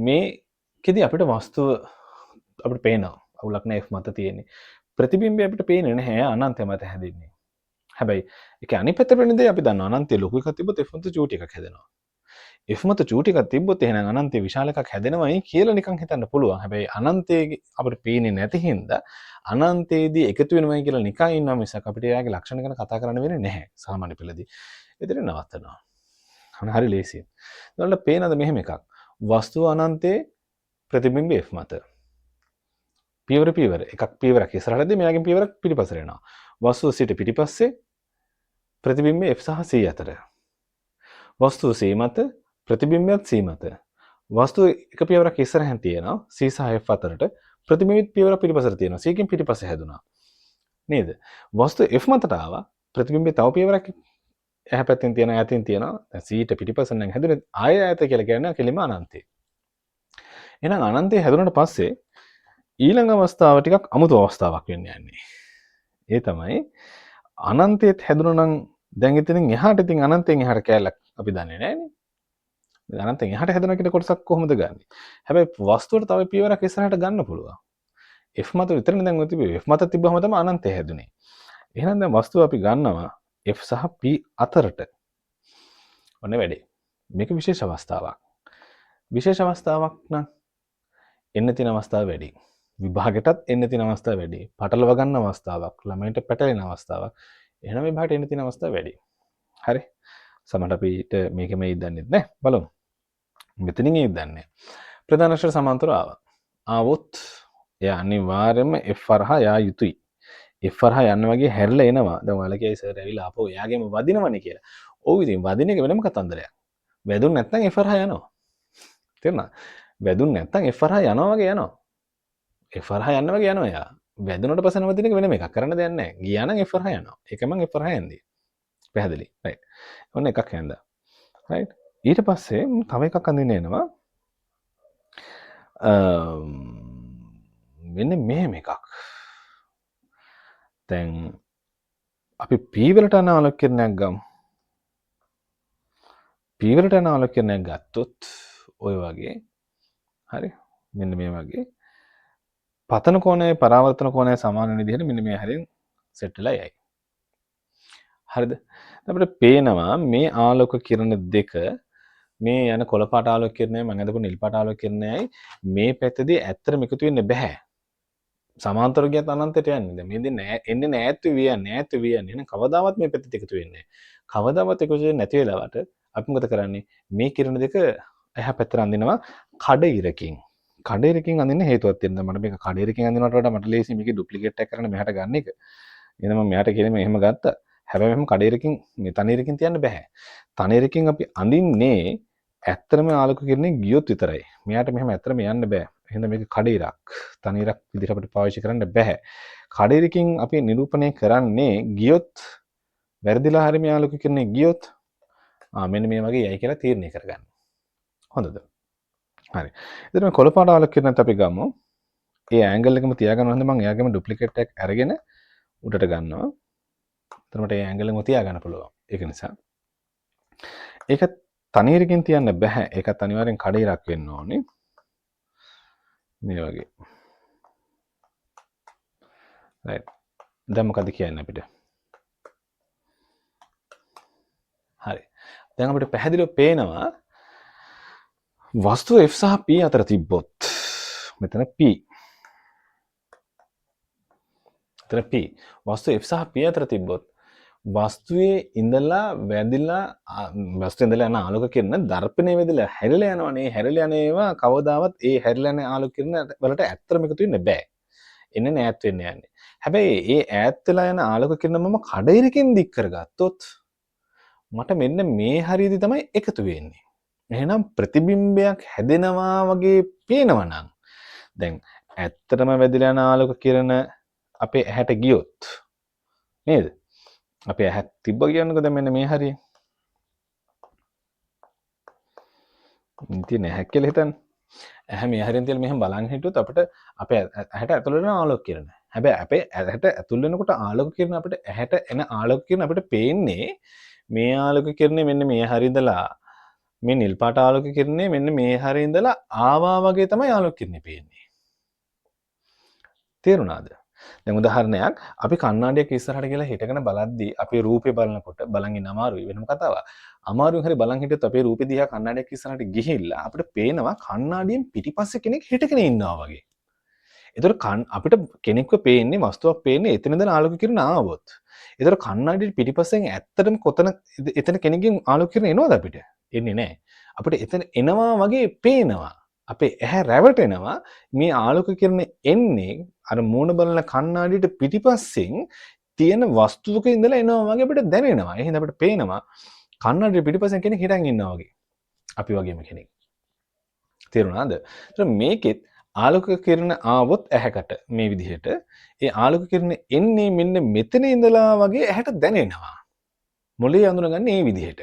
මේකෙදි අපිට වස්තුව අපිට පේනවා. අවුලක් නැහැ F මත තියෙන්නේ. ප්‍රතිබිම්බය අපිට පේන්නේ නැහැ අනන්තය මත හැදෙන්නේ. හැබැයි ඒක අනිත් පැත්තට වෙන දේ අපි දන්නවා. අනන්තයේ ලොකු එකක් තිබ්බොත් F මත චූටි එකක් හැදෙනවා. F මත චූටි එකක් තිබ්බොත් එහෙනම් අනන්තයේ විශාල එකක් හැදෙනවයි කියලා නිකන් හිතන්න පුළුවන්. හැබැයි අනන්තයේ අපිට පේන්නේ නැති හින්දා අනන්තයේදී එකතු වෙනවයි කියලා නිකන් ඉන්නවා මිසක් අපිට එයාගේ ලක්ෂණ ගැන කතා කරන්න වෙන්නේ නැහැ සාමාන්‍ය පෙළදී. එතන නවත්තනවා. හරි ලේසියි. ඒවල පේනද මෙහෙම එකක්. වස්තුව අනන්තයේ ප්‍රතිබිම්බය F මත. පියවර එකක් පියවරක් ඉස්සරහටදී මෙයාගෙන් පියවරක් පිටිපස්සට එනවා. වස්තුව C ට පිටිපස්සේ ප්‍රතිබිම්බය F සහ C අතර. වස්තුව C මත ප්‍රතිබිම්බයත් C මත. වස්තුව එක පියවරක් ඉස්සරහින් තියෙනවා C සහ F අතරට. ප්‍රතිබිම්බිත පියවරක් පිටිපස්සට තියෙනවා. C කින් පිටිපස්සේ හැදුනා. නේද? වස්තුව F මතට ආවා. ප්‍රතිබිම්බය තව පියවරක් එහා පැත්තෙන් තියෙනවා ඈතින් තියෙනවා. දැන් C ට පිටිපස්සෙන් නම් හැදුනේ ආය ඈත කියලා කියන්නේ කෙලිම අනන්තය. එහෙනම් අනන්තය හැදුනට පස්සේ ඊළඟ අවස්ථාව ටිකක් අමුතු අවස්ථාවක් වෙන්න යන්නේ. ඒ තමයි අනන්තයේත් හැදුණා නම් දැන් ඉතින් එහාට ඉතින් අනන්තයෙන් එහාට කැලක් අපි දන්නේ නැහැනේ. අනන්තයෙන් එහාට හැදෙන කෙන කොටසක් කොහොමද ගන්නෙ? හැබැයි වස්තුවට තව පියවරක් ඉස්සරහට ගන්න පුළුවන්. F මත විතරනේ දැන් ඔය තිබෙන්නේ. F මත තිබ්බම තමයි අනන්තය හැදුනේ. එහෙනම් දැන් වස්තුව අපි ගන්නවා F සහ P අතරට. ඔන්න වැඩේ. මේක විශේෂ අවස්ථාවක්. විශේෂ අවස්ථාවක් නම් එන්න තියෙන අවස්ථාව වැඩි. විභාගෙටත් එන්න තියෙන අවස්ථාව වැඩි. පටලව ගන්න අවස්ථාවක්. ළමයින්ට පැටලෙන අවස්ථාවක්. එහෙනම් මේ විභාගයට එන්න තියෙන අවස්ථාව වැඩි. හරි. සමහරට අපිට මේකෙම ඉදන්නේ නැහැ. බලමු. මෙතනින් ඉදන්නේ. ප්‍රධාන අක්ෂර සමාන්තරව ආවා. ආවොත් එයා අනිවාර්යයෙන්ම F හරහා යා යුතුයි. F හරහා යන්න වගේ හැරිලා එනවා. දැන් ඔයාලා කියයි සර් ඇවිල්ලා ආපහු එයාගෙම වදිනවනේ කියලා. ඔව් ඉතින් වදින එක වෙනම කතන්දරයක්. වැදුන් නැත්නම් F හරහා යනවා. තේරුණා? වැදුන් නැත්නම් F හරහා යනවා වගේ යනවා. F හරහා යන්න වගේ යනවා එයා. වැදුනට පස්සේ නවතින එක වෙනම එකක්. කරන්න දෙයක් නැහැ. ගියා නම් F හරහා යනවා. ඒකම F හරහා යන්නේ. පැහැදිලි. රයිට්. ඔන්න එකක් හැන්දා. රයිට්. ඊට පස්සේ තව එකක් අඳින්න එනවා. මෙන්න මෙහෙම එකක්. දැන් අපි P වලට යන ආලෝකකිරණයක් ගමු. P වලට යන ආලෝකකිරණයක් ගත්තොත් ඔය වගේ හරි මෙන්න මේ වගේ පතන කෝණය පරාවර්තන කෝණය සමාන වෙන විදිහට මෙන්න මේ හැරෙන් සෙට් වෙලා යයි. හරිද? අපිට පේනවා මේ ආලෝක කිරණ දෙක මේ යන කොළ පාට ආලෝක කිරණයයි මම අදපු නිල් පාට ආලෝක කිරණයයි මේ පැත්තේදී ඇත්තටම එකතු වෙන්න බෑ. සමාන්තර ගියත් අනන්තයට යන්නේ. දැන් මේ දෙන්නේ එන්නේ නෑත් වියන්නේ. එහෙනම් කවදාවත් මේ පැත්තට එකතු වෙන්නේ නෑ. කවදාවත් එකතු වෙන්නේ නැති වෙලාවට අපි මොකද කරන්නේ? මේ කිරණ දෙක එහා පැත්තට අඳිනවා කඩිරකින්. කඩිරකින් අඳින්න හේතුවක් තියෙනවා. මට මේක කඩිරකින් අඳිනවට වඩා මට ලේසි මේකේ ඩුප්ලිකේට් එක කරන්න මෙහාට ගන්න එක. එහෙනම් මම මෙහාට කියන්නේ මෙහෙම ගත්තා. හැබැයි මෙහෙම කඩිරකින් මේ තනිරකින් තියන්න බෑ. තනිරකින් අපි අඳින්නේ ඇත්තටම ආලෝක කිරණේ ගියොත් විතරයි. මෙයාට මෙහෙම ඇත්තටම යන්න බෑ. එහෙනම් මේක කඩිරක්. තනිරක් විදිහට අපිට පාවිච්චි කරන්න බෑ. කඩිරකින් අපි නිරූපණය කරන්නේ ගියොත් වැරදිලා හරි මේ ආලෝක කිරණේ ගියොත් මෙන්න මේ වගේ යයි කියලා තීරණය කරගන්න. හොඳද? හරි. එතන කොළ පාට ආලෝක කිරණත් අපි ගමු. ඒ ඇන්ගල් එකම තියාගන්න හොඳ මම එයාගේම ඩුප්ලිකේට් එකක් අරගෙන උඩට ගන්නවා. එතකොට ඒ ඇන්ගල් එකම තියාගන්න පුළුවන්. ඒක නිසා ඒක තනියරකින් තියන්න බෑ. ඒකත් අනිවාර්යෙන් කඩේරක් වෙන්න ඕනේ. මේ වගේ. රයිට්. දැන් මොකද කියන්නේ අපිට? හරි. දැන් අපිට පැහැදිලිව පේනවා වස්තුව F සහ P අතර තිබ්බොත් මෙතන P. මෙතන P. වස්තුව F සහ P අතර තිබ්බොත් වස්තුවේ ඉඳලා වැදිලා වස්තුවේ ඉඳලා යන ආලෝක කිරණ දර්පණය වෙදලා හැරිලා යනවනේ. හැරිලා යන ඒවා කවදාවත් ඒ හැරිලා යන ආලෝක කිරණ වලට ඇත්තටම එකතු වෙන්න බෑ. එන්නේ ඈත් වෙන්න යන්නේ. හැබැයි ඒ ඈත් වෙලා යන ආලෝක කිරණ මම කඩිරකින් දික් කරගත්තොත් මට මෙන්න මේ හරියදී තමයි එකතු වෙන්නේ. එහෙනම් ප්‍රතිබිම්බයක් හැදෙනවා වගේ පේනවා නම් දැන් ඇත්තටම වැදිලා යන ආලෝක කිරණ අපේ ඇහැට ගියොත් නේද? අපේ ඇහක් තිබ්බ කියන්නකෝ දැන් මෙන්න මේ හරිය. ඉතින් ඇහක් කියලා හිතන්න. ඇහැ මේ හරියෙන් තියලා මෙහෙම බලන් හිටියොත් අපිට අපේ ඇහැට ඇතුළ වෙන ආලෝක කිරණ. හැබැයි අපේ ඇහැට ඇතුළ වෙනකොට ආලෝක කිරණ අපිට ඇහැට එන ආලෝක කිරණ අපිට පේන්නේ මේ ආලෝක කිරණේ මෙන්න මේ හරිය ඉඳලා මේ නිල් පාට ආලෝක කිරණේ මෙන්න මේ හරිය ඉඳලා ආවා වගේ තමයි ආලෝක කිරණේ පේන්නේ. තේරුණාද? දැන් උදාහරණයක් අපි කණ්ණාඩියක් ඉස්සරහට ගිහලා හිටගෙන බලද්දී අපේ රූපේ බලනකොට බලන් ඉන්න අමාරුයි වෙනම කතාවක්. අමාරුවෙන් හරි බලන් හිටියොත් අපේ රූපේ දිහා කණ්ණාඩියක් ඉස්සරහට ගිහිල්ලා අපිට පේනවා කණ්ණාඩියෙන් පිටිපස්සේ කෙනෙක් හිටගෙන ඉන්නවා වගේ. ඒතර අපිට කෙනෙක්ව පේන්නේ වස්තුවක් පේන්නේ එතන ඉඳලා ආලෝක කිරණ ආවොත්. ඒතර කණ්ණාඩියේ පිටිපස්සෙන් ඇත්තටම කොතන එතන කෙනෙක්ගෙන් ආලෝක කිරණ එනවද අපිට? එන්නේ නැහැ. අපිට එතන එනවා වගේ පේනවා. අපේ ඇහැ රැවටෙනවා මේ ආලෝක කිරණ එන්නේ අර මූණ බලන කණ්ණාඩියට පිටිපස්සෙන් තියෙන වස්තුවක ඉඳලා එනවා වගේ අපිට දැනෙනවා. එහෙනම් අපිට පේනවා කණ්ණාඩියේ පිටිපස්සෙන් කෙනෙක් හිටන් ඉන්නවා වගේ. අපි වගේම කෙනෙක්. තේරුණාද? ඒතර මේකෙත් ආලෝක කිරණ ආවොත් ඇහැකට මේ විදිහට ඒ ආලෝක කිරණ එන්නේ මෙන්න මෙතන ඉඳලා වගේ ඇහැට දැනෙනවා. මොළේ අඳුනගන්නේ මේ විදිහට.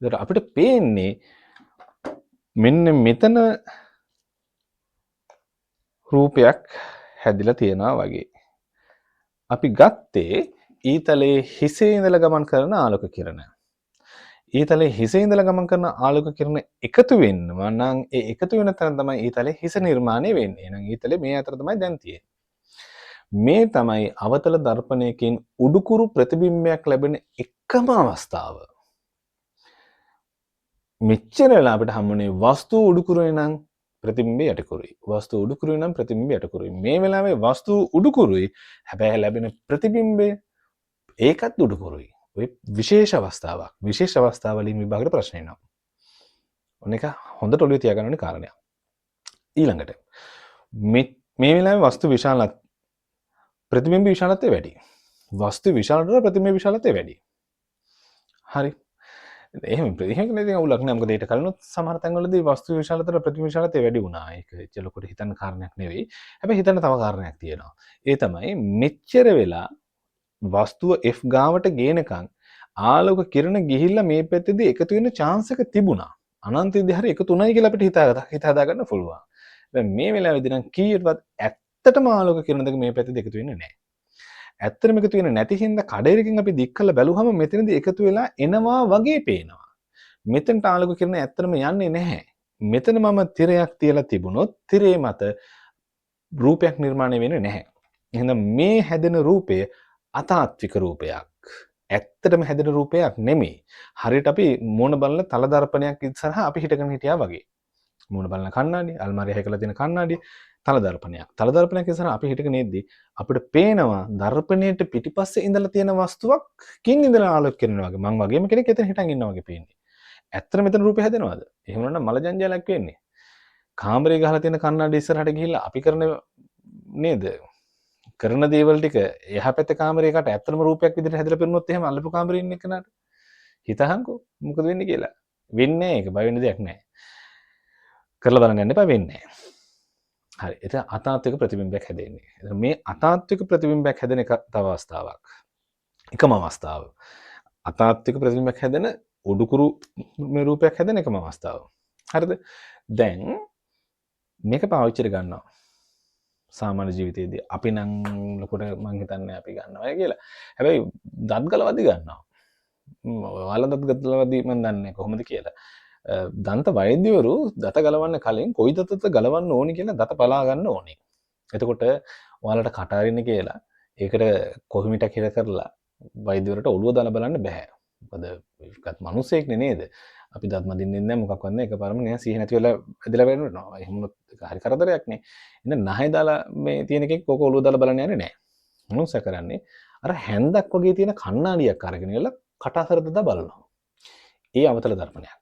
ඒතර අපිට පේන්නේ මෙන්න මෙතන රූපයක් හැදිලා තියෙනවා වගේ. අපි ගත්තේ ඊතලයේ හිසේ ඉඳලා ගමන් කරන ආලෝක කිරණ. ඊතලයේ හිසේ ඉඳලා ගමන් කරන ආලෝක කිරණ එකතු වෙනවා නම් ඒ එකතු වෙන තැන තමයි ඊතලයේ හිස නිර්මාණය වෙන්නේ. එහෙනම් ඊතලයේ මේ අතර තමයි දැන් තියෙන්නේ. මේ තමයි අවතල දර්පණයකින් උඩුකුරු ප්‍රතිබිම්බයක් ලැබෙන එකම අවස්ථාව. මෙච්චර වෙලා අපිට හම්බුනේ වස්තුව උඩුකුරුයි නම් ප්‍රතිබිම්බය යටිකුරුයි. වස්තුව උඩුකුරුයි නම් ප්‍රතිබිම්බය යටිකුරුයි. මේ වෙලාවේ වස්තුව උඩුකුරුයි. හැබැයි ලැබෙන ප්‍රතිබිම්බය ඒකත් උඩුකුරුයි. ඔය විශේෂ අවස්ථාවක්. විශේෂ අවස්ථාවලින් විභාගයට ප්‍රශ්න එනවා. ඔන්න එක හොඳට ඔළුවේ තියාගන්න ඕනේ කාරණයක්. ඊළඟට මේ වෙලාවේ වස්තු විශාලත් ප්‍රතිබිම්බ විශාලත්වය වැඩි. වස්තු විශාලතර ප්‍රතිබිම්බ විශාලත්වය වැඩි. හරි. එහෙම නේද අවුලක් නෑ. මොකද ඊට කලිනුත් සමහර තැන්වලදී වස්තු විශාලතර ප්‍රතිබිම්බ විශාලත්වය වැඩි වුණා. ඒක එච්චර ලොකුට හිතන්න කාරණයක් නෙවෙයි. හැබැයි හිතන්න තව කාරණයක් තියෙනවා. ඒ තමයි මෙච්චර වෙලා වස්තුව F ගාවට ගේනකන් ආලෝක කිරණ ගිහිල්ලා මේ පැත්තේදී එකතු වෙන්න chance එක තිබුණා. අනන්තයේදී හරි එකතු උනායි කියලා අපිට හිත හදාගන්න පුළුවන්. දැන් මේ වෙලාවේදී නම් කීයටවත් ඇත්තටම ආලෝක කිරණ දෙක මේ පැත්තේදී එකතු වෙන්නේ නැහැ. ඇත්තටම එකතු වෙන්නේ නැති හින්දා කඩේරකින් අපි දික් කරලා බැලුවම මෙතනදී එකතු වෙලා එනවා වගේ පේනවා. මෙතනට ආලෝක කිරණ ඇත්තටම යන්නේ නැහැ. මෙතන මම තිරයක් තියලා තිබුණොත් තිරේ මත රූපයක් නිර්මාණය වෙන්නේ නැහැ. එහෙනම් මේ හැදෙන රූපය අතාත්වික රූපයක්. ඇත්තටම හැදෙන රූපයක් නෙමෙයි. හරියට අපි මූණ බලන තල දර්පණයක් ඉස්සරහා අපි හිටගෙන හිටියා වගේ. මූණ බලන කණ්ණාඩි, අල්මාරිය හැකලා තියෙන කණ්ණාඩි, තල දර්පණයක්. තල දර්පණයක් ඉස්සරහා අපි හිටගෙන ඉද්දි අපිට පේනවා දර්පණයට පිටිපස්සේ ඉඳලා තියෙන වස්තුවක් කින් ඉඳලා ආලෝක කරනවා වගේ. මං වගේම කෙනෙක් එතන හිටන් ඉන්නවා වගේ පේන්නේ. ඇත්තට මෙතන රූපය හැදෙනවද? එහෙම නම් මල ජංජාලයක් වෙන්නේ. කාමරේ ගහලා තියෙන කණ්ණාඩි ඉස්සරහට ගිහිල්ලා අපි කරන නේද? කරන දේවල් ටික එහා පැත්තේ කාමරයකට ඇත්තම රූපයක් විදිහට හැදලා පෙනුනොත් එහෙම අල්ලපු කාමරේ ඉන්න එකනට හිතහන්කෝ මොකද වෙන්නේ කියලා. වෙන්නේ නැහැ. ඒක බය වෙන්න දෙයක් නැහැ. කරලා බලන්න යන්න එපා වෙන්නේ නැහැ. හරි. එතන අතාත්වික ප්‍රතිබිම්බයක් හැදෙන්නේ. එතන මේ අතාත්වික ප්‍රතිබිම්බයක් හැදෙන එක තව අවස්ථාවක්. එකම අවස්ථාව. අතාත්වික ප්‍රතිබිම්බයක් හැදෙන උඩුකුරු මේ රූපයක් හැදෙන එකම අවස්ථාව. හරිද? දැන් මේක පාවිච්චිට ගන්නවා. සාමාන්‍ය ජීවිතයේදී අපි නම් ලොකුට මං හිතන්නේ අපි ගන්නවා කියලා. හැබැයි දත් ගලවද්දි ගන්නවා. ඔයාලා දත් ගලවද්දි මම දන්නේ නැහැ කොහොමද කියලා. දන්ත වෛද්‍යවරු දත ගලවන්න කලින් කොයි දතද ගලවන්න ඕනි කියලා දත බලා ගන්න ඕනේ. එතකොට ඔයාලට කට අරින්න කියලා ඒකට කොහිමිටක් හිර කරලා වෛද්‍යවරට ඔළුව දාලා බලන්න බෑ. මොකද ඒකත් මිනිසෙක්නේ නේද? අපි දත් මදින්නේ නැහැ මොකක්වත් නැහැ එකපාරම නෑ සිහිය නැති වෙලා ඇදලා වෙනවා. එහෙම වුණොත් ඒක හරි කරදරයක් නේ. එහෙනම් නහය දාලා මේ තියෙන එකෙක් ඕක ඔළුව දාලා බලන්න යන්නේ නැහැ. මොනවද කරන්නේ? අර හැන්දක් වගේ තියෙන කණ්ණාඩියක් අරගෙන ඉල කට අතර දදා බලනවා. ඒ අවතල දර්පණයක්.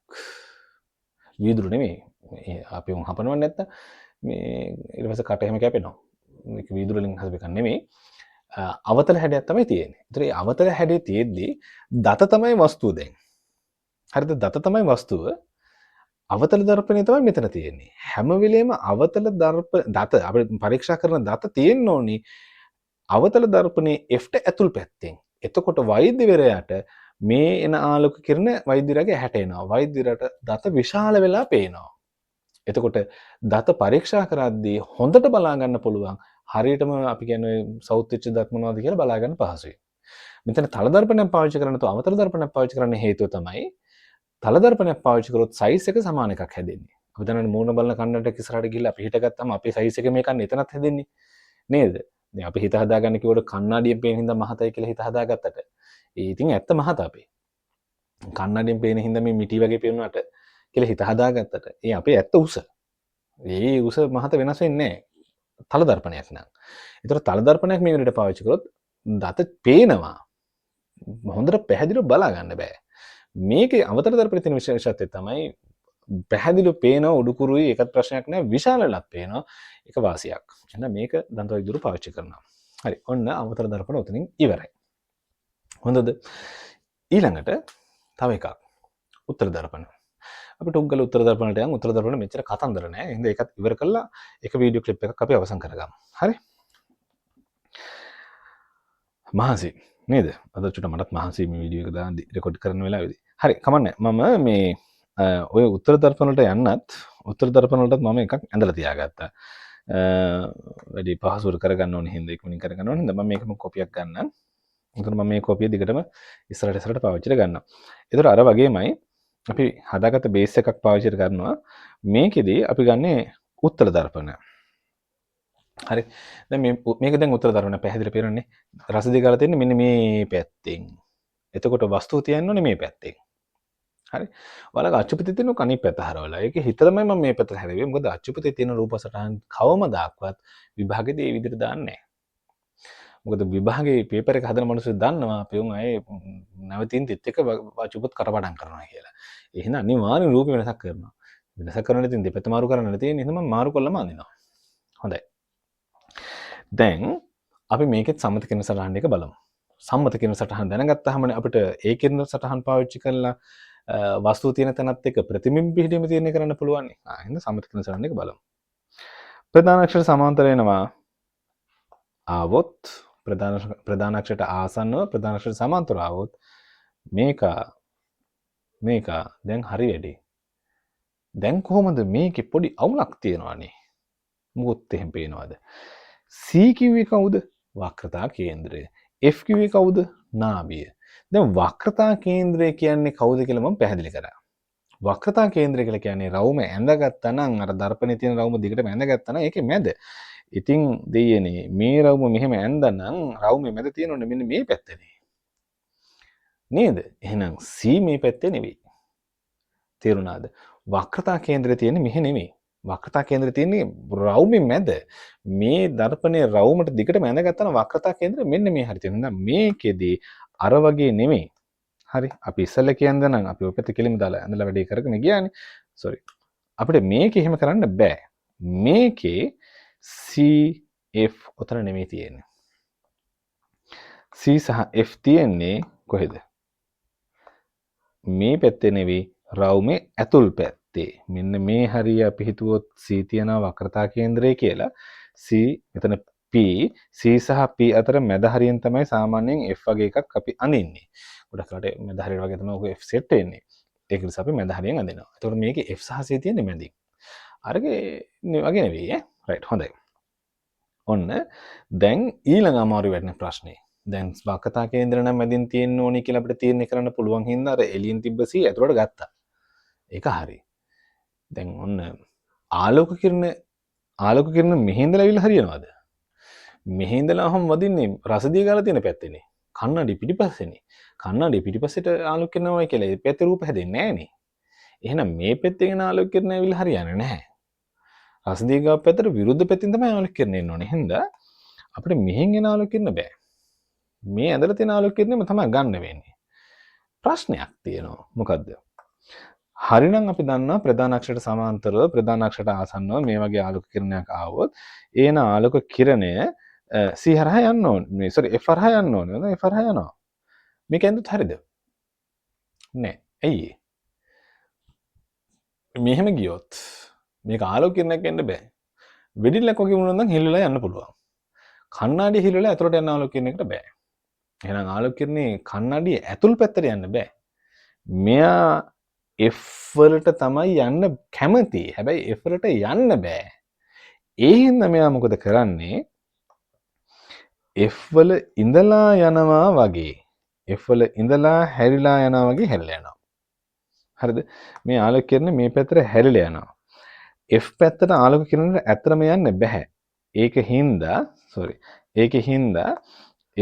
වීදුරු නෙමෙයි. අපි උන් හපනවන්නේ නැත්තම් මේ ඊට පස්සේ කට එහෙම කැපෙනවා. මේක වීදුරු වලින් හදපු එකක් නෙමෙයි. අවතල හැඩයක් තමයි තියෙන්නේ. ඒතර මේ අවතල හැඩේ තියෙද්දි දත තමයි වස්තුව දැන්. හරිද? දත තමයි වස්තුව. අවතල දර්පණය තමයි මෙතන තියෙන්නේ. හැම වෙලේම අවතල දත අපිට පරීක්ෂා කරන දත තියෙන්න ඕනි අවතල දර්පණයේ F ට ඇතුල් පැත්තෙන්. එතකොට වෛද්‍යවරයාට මේ එන ආලෝක කිරණ වෛද්‍යවරයාගේ ඇහැට එනවා. වෛද්‍යවරයාට දත විශාල වෙලා පේනවා. එතකොට දත පරීක්ෂා කරද්දී හොඳට බලා ගන්න පුළුවන්. හරියටම අපි කියන්නේ සවුත් වෙච්ච දත් මොනවද කියලා බලා ගන්න පහසුයි. මෙතන තල දර්පණයක් පාවිච්චි කරන්න තු අවතල දර්පණයක් පාවිච්චි කරන්න හේතුව තමයි තල දර්පණයක් පාවිච්චි කරොත් සයිස් එක සමාන එකක් හැදෙන්නේ. අපි දන්නවනේ මූණ බලන කන්නට ඉස්සරහට ගිහලා අපි හිටගත්තාම අපේ සයිස් එක මේකන්න එතනත් හැදෙන්නේ නේද? දැන් අපි හිත හදාගන්න කිව්වට කන්නඩියෙන් පේන හින්දා මහතයි කියලා හිත හදාගත්තට ඉතින් ඇත්ත මහත අපේ. කන්නඩියෙන් පේන හින්දා මේ මිටි වගේ පේනවාට කියලා හිත හදාගත්තට ඒ අපේ ඇත්ත උස. ඒ උස මහත වෙනස් වෙන්නේ නැහැ. තල දර්පණයක් නම්. ඒතර තල දර්පණයක් මේ විදිහට පාවිච්චි කරොත් දත පේනවා. හොඳට පැහැදිලිව බලා ගන්න බෑ. මේකේ අවතල දර්පණයේ තියෙන විශේෂත්වය තමයි පැහැදිලිව පේන උඩුකුරුයි ඒකත් ප්‍රශ්නයක් නෑ විශාලලත් පේනවා ඒක වාසියක්. එහෙනම් මේක දන්ත වෛද්‍යවරු පාවිච්චි කරනවා. හරි. ඔන්න අවතල දර්පණ උතනින් ඉවරයි. හොඳද? ඊළඟට තව එකක්. උත්තර දර්පණ. අපිට උග්ගල උත්තර දර්පණට යන් උත්තර දර්පණ මෙච්චර කතන්දර නෑ. එහෙනම් ඒකත් ඉවර කරලා එක වීඩියෝ ක්ලිප් එකක් අපි අවසන් කරගමු. හරි? මහන්සි නේද? අද චුට්ට මටත් මහන්සි මේ වීඩියෝ එක දාන්න රෙකෝඩ් කරන වෙලාවේදී. හරි කමන්නේ. මම මේ ඔය උත්තර දර්පණ වලට යන්නත් උත්තර දර්පණ වලටත් මම එකක් ඇඳලා තියාගත්තා. වැඩි පහසුවට කරගන්න ඕනේ හින්දා ඉක්මනින් කරගන්න ඕනේ. හින්දා මම මේකම කොපියක් ගන්නම්. එතකොට මම මේ කොපිය දිගටම ඉස්සරහට පාවිච්චි කරගන්නවා. ඒතර අර වගේමයි අපි හදාගත්ත බේස් එකක් පාවිච්චි කරනවා. මේකෙදී අපි ගන්නේ උත්තර දර්පණ. හරි. දැන් මේක දැන් උත්තර දර්පණ පැහැදිලි පේනනේ. රස දිගාලා තියෙන්නේ මෙන්න මේ පැත්තෙන්. එතකොට වස්තුව තියන්න ඕනේ මේ පැත්තෙන්. හරි. ඔයාලගේ අච්චුපිතේ තියෙන කණි පැත්ත හරවලා. ඒක හිතලමයි මම මේ පැත්තට හැරෙන්නේ. මොකද අච්චුපිතේ තියෙන රූප සටහන් කවමදාක්වත් විභාගෙදී ඒ විදිහට දාන්නේ නැහැ. මොකද විභාගයේ පේපර් එක හදන මිනිස්සු දන්නවා අපි උන් අය නැවතින් තිත් එක අච්චුපිත කටපාඩම් කරනවා කියලා. ඒ හින්දා අනිවාර්යෙන් රූප වෙනසක් කරනවා. වෙනසක් කරන්න ඉතින් දෙපැත්ත මාරු කරන්න තියෙන්නේ. එහෙනම් මම මාරු කළාම අඳිනවා. හොඳයි. දැන් අපි මේකෙත් සම්මත කිරණ සටහන් එක බලමු. සම්මත කිරණ සටහන් දැනගත්තාමනේ අපිට ඒ කිරණ සටහන් පාවිච්චි කරලා වස්තුව තියෙන තැනත් එක්ක ප්‍රතිබිම්බ පිහිටීම තීරණය කරන්න පුළුවන් නේ. එහෙනම් සම්මත කිරණ සටහන් එක බලමු. ප්‍රධාන අක්ෂර සමාන්තර වෙනවා. ආවොත් ප්‍රධාන අක්ෂරයට ආසන්නව ප්‍රධාන අක්ෂර සමාන්තරව ආවොත් මේක දැන් හරි වැඩි. දැන් කොහොමද මේකේ පොඩි අවුලක් තියෙනවානේ. මොකොත් එහෙම පේනවද? C කිව්වේ කවුද? වක්‍රතා කේන්ද්‍රය. F කිව්වේ කවුද? නාභිය. දැන් වක්‍රතා කේන්ද්‍රය කියන්නේ කවුද කියලා මම පැහැදිලි කරා. වක්‍රතා කේන්ද්‍රය කියලා කියන්නේ රවුම ඇඳගත්තා නම් අර දර්පණේ තියෙන රවුම දිගටම ඇඳගත්තා නම් ඒකේ මැද. ඉතින් දෙයියනේ මේ රවුම මෙහෙම ඇඳනනම් රවුමේ මැද තියෙනවනේ මෙන්න මේ පැත්තනේ. නේද? එහෙනම් C මේ පැත්තේ නෙවෙයි. තේරුණාද? වක්‍රතා කේන්ද්‍රය තියෙන්නේ මෙහෙ නෙවෙයි. වක්‍රතා කේන්ද්‍රය තියෙන්නේ රවුමේ මැද. මේ දර්පණයේ රවුමට දිගටම ඇඳගත්තා නම් වක්‍රතා කේන්ද්‍රය මෙන්න මේ හරිය තියෙනවා. මේකෙදි අර වගේ නෙමෙයි. හරි අපි ඉස්සෙල්ලා කියන්න නම් අපි ඔය පැත්ත කෙලිම දාලා ඇඳලා වැඩේ කරගෙන ගියානේ. sorry. අපිට මේක එහෙම කරන්න බෑ. මේකේ CF උතන නෙමෙයි තියෙන්නේ. C සහ F තියෙන්නේ කොහෙද? මේ පැත්තේ නෙවෙයි රවුමේ ඇතුල් පැත්තේ. මෙන්න මේ හරිය අපි හිතුවොත් C තියනවා වක්‍රතා කේන්ද්‍රය කියලා. C මෙතන P C සහ P අතර මැද හරියෙන් තමයි සාමාන්‍යයෙන් F වගේ එකක් අපි අඳින්නේ. ගොඩක් රට මැද හරිය වගේ තමයි ඔක F සෙට් වෙන්නේ. ඒක නිසා අපි මැද හරියෙන් අඳිනවා. එතකොට මේකේ F සහ C තියෙන්නේ මැදින්. අරගේ වගේ නෙවෙයි ඈ. රයිට් හොඳයි. ඔන්න දැන් ඊළඟ අමාරු වෙන ප්‍රශ්නේ. දැන් වක්කතා කේන්ද්‍ර නම් මැදින් තියෙන්න ඕනි කියලා අපිට තීරණය කරන්න පුළුවන් හින්දා අර එළියෙන් තිබ්බ C ඇතුළට ගත්තා. ඒක හරි. දැන් ඔන්න ආලෝක කිරණ මෙහෙ ඉඳලා ඇවිල්ලා හරියනවද? මෙහෙ ඉඳලා අහම වදින්නේ රසදිය ගාලා තියෙන පැත්තේනේ. කන්නඩි පිටිපස්සේනේ. කන්නඩි පිටිපස්සට ආලෝක කිරණවයි කියලා ඒ පැත්තේ රූප හැදෙන්නේ නැහනේ. එහෙනම් මේ පැත්තේ එන ආලෝක කිරණ ඇවිල්ලා හරියන්නේ නැහැ. රසදිය ගාව පැත්තට විරුද්ධ පැත්තෙන් තමයි ආලෝක කිරණ එන්න ඕනේ. හින්දා අපිට මෙහෙන් එන ආලෝක කිරණ බෑ. මේ ඇඳලා තියෙන ආලෝක කිරණයම තමයි ගන්න වෙන්නේ. ප්‍රශ්නයක් තියෙනවා. මොකද්ද? හරිනම් අපි දන්නවා ප්‍රධාන අක්ෂරයට සමාන්තරව ප්‍රධාන අක්ෂරයට ආසන්නව මේ වගේ ආලෝක කිරණයක් ආවොත් ඒන ආලෝක කිරණය C හරහා යන්න ඕනේ. මේ sorry F හරහා යන්න ඕනේ. නේද? F හරහා යනවා. මේක ඇඳුත් හරිද? නෑ. ඇයි? මෙහෙම ගියොත් මේක ආලෝක කිරණයක් එන්න බෑ. වෙඩිල්ලක් වගේ වුණොත් නම් හිල්ලලා යන්න පුළුවන්. කණ්ණාඩිය හිල්ලලා ඇතුළට යන ආලෝක කිරණයකට බෑ. එහෙනම් ආලෝක කිරණේ කණ්ණාඩිය ඇතුල් පැත්තට යන්න බෑ. මෙයා F වලට තමයි යන්න කැමති. හැබැයි F වලට යන්න බෑ. ඒ හින්දා මෙයා මොකද කරන්නේ? F වල ඉඳලා යනවා වගේ. F වල ඉඳලා හැරිලා යනවා වගේ හැරිලා යනවා. හරිද? මේ ආලෝක කිරණ මේ පැත්තට හැරිලා යනවා. F පැත්තට ආලෝක කිරණයට ඇත්තටම යන්න බෑ. ඒකෙන් හින්දා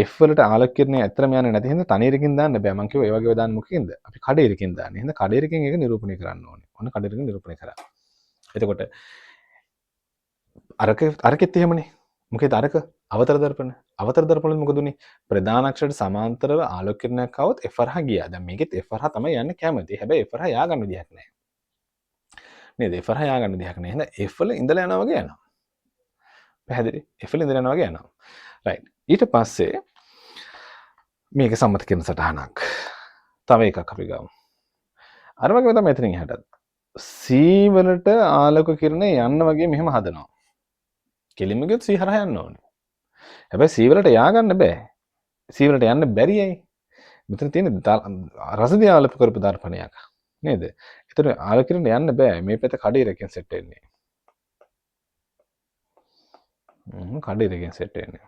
F වලට ආලෝක කිරණය ඇත්තටම යන්නේ නැති හින්දා තනියරකින් දාන්න බෑ. මම කිව්වා ඒ වගේ දාන්න මොකකින්ද? අපි කඩේරකින් දාන්නේ. හින්දා කඩේරකින් ඒක නිරූපණය කරන්න ඕනේ. ඔන්න කඩේරකින් නිරූපණය කරා. එතකොට අරකෙත් එහෙමනේ. මොකද අරක අවතර දර්පණ. අවතර දර්පණෙත් මොකද උනේ? ප්‍රධාන අක්ෂරයට සමාන්තරව ආලෝක කිරණයක් આવොත් F හරහා ගියා. දැන් මේකෙත් F හරහා තමයි යන්න කැමති. හැබැයි F හරහා යා ගන්න විදිහක් නැහැ. නේද? F හරහා යා ගන්න විදිහක් නැහැ. එහෙනම් F වල ඉඳලා යනවා වගේ යනවා. පැහැදිලි? F වල ඉඳලා යනවා වගේ යනවා. රයිට්. ඊට පස්සේ මේක සම්මත කිරණ සටහනක්. තව එකක් අපි ගමු. අර වගේ තමයි මෙතනින් එහාටත්. C වලට ආලෝක කිරණ යන්න වගේ මෙහෙම හදනවා. කෙලින්ම ගියොත් C හරහා යන්න ඕනේ. හැබැයි C වලට යා ගන්න බෑ. C වලට යන්න බැරි ඇයි? මෙතන තියෙන රසදිය ආලෝක කරපු දර්පණයක් නේද? ඒතර ආලෝක කිරණ යන්න බෑ. මේ පැත්ත කඩේරකින් සෙට් වෙන්නේ. කඩේරකින් සෙට් වෙන්නේ.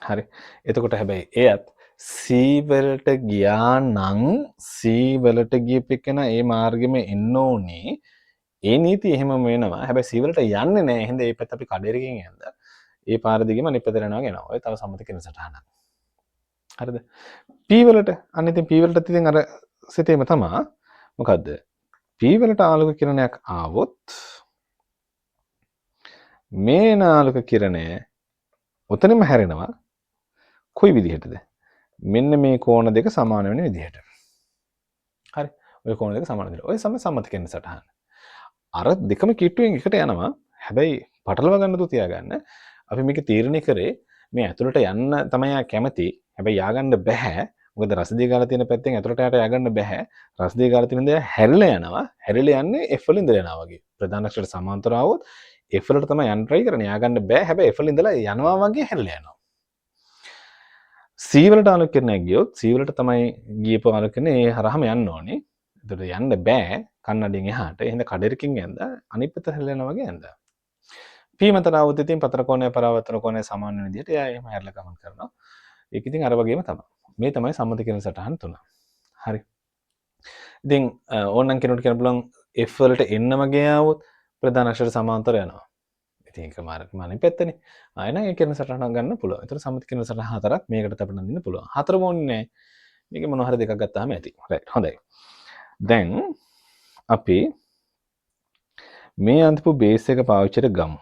හරි. එතකොට හැබැයි එයත් C වලට ගියා නම් C වලට ගියපෙකන ඒ මාර්ගෙම එන්න ඕනේ. ඒ නීති එහෙම වෙනවා. හැබැයි C වලට යන්නේ නැහැ. එහෙනම් ඒ පැත්ත අපි කඩේරකින් යන්දා. ඒ පාර දිගම අනිත් පැත්තට යනවා කියනවා. ඔය තව සම්මත කිරණ සටහනක්. හරිද? P වලට අන්න ඉතින් P වලට ඉතින් අර සිතේම තමයි. මොකද්ද? P වලට ආලෝක කිරණයක් ආවොත් මේ ආලෝක කිරණය ඔතනම හැරෙනවා. කොයි විදිහටද? මෙන්න මේ කෝණ දෙක සමාන වෙන විදිහට. හරි. ඔය කෝණ දෙක සමාන විදිහට. ඔය සම්මත කිරණ සටහන. අර දෙකම කිට්ටුවෙන් එකට යනවා. හැබැයි පටලවා ගන්න තු තියාගන්න. අපි මේක තීරණය කරේ මේ ඇතුළට යන්න තමයි කැමති. හැබැයි ය아가න්න බෑ. මොකද රසදිය ගාලා තියෙන පැත්තෙන් ඇතුළට ය아가න්න බෑ. රසදිය ගාලා තියෙන දේ හැරිලා යනවා. හැරිලා යන්නේ F වලින් ඉඳලා යනවා වගේ. ප්‍රධාන අක්ෂරයට සමාන්තරව આવොත් F වලට තමයි යන්න try කරන්නේ. ය아가න්න බෑ. හැබැයි F වලින් ඉඳලා යනවා වගේ හැරිලා යනවා. C වලට ආලෝක කිරණයක් ගියොත් C වලට තමයි ගියපු ආලෝක කිරණ ඒ හරහාම යන්න ඕනේ. ඒතර යන්න බෑ කන්නඩියෙන් එහාට. එහෙනම් කඩේරකින් යන්දා අනිත් පැත්ත හැරිලා යනවා වගේ යන්දා. P මතට આવොත් ඉතින් පතර කෝණය පරාවර්තන කෝණය සමාන වෙන විදිහට එයා එහෙම හැරිලා ගමන් කරනවා. ඒක ඉතින් අර වගේම තමයි. මේ තමයි සම්මත කිරණ සටහන් තුන. හරි. ඉතින් ඕනනම් කෙනෙකුට කියන්න පුළුවන් F වලට එන්න වගේ ආවොත් ප්‍රධාන අක්ෂර සමාන්තර යනවා. ඉතින් ඒක මාර්ග මානෙ පැත්තනේ. ආයෙ නම් ඒ කිරණ සටහන ගන්න පුළුවන්. ඒතර සම්මත කිරණ සටහන හතරක් මේකට අපිට නඳින්න පුළුවන්. හතරම ඕනේ නැහැ. මේක මොනවා හරි දෙකක් ගත්තාම ඇති. රයිට්. හොඳයි. දැන් අපි මේ අන්තිපු බේස් එක පාවිච්චිට ගමු.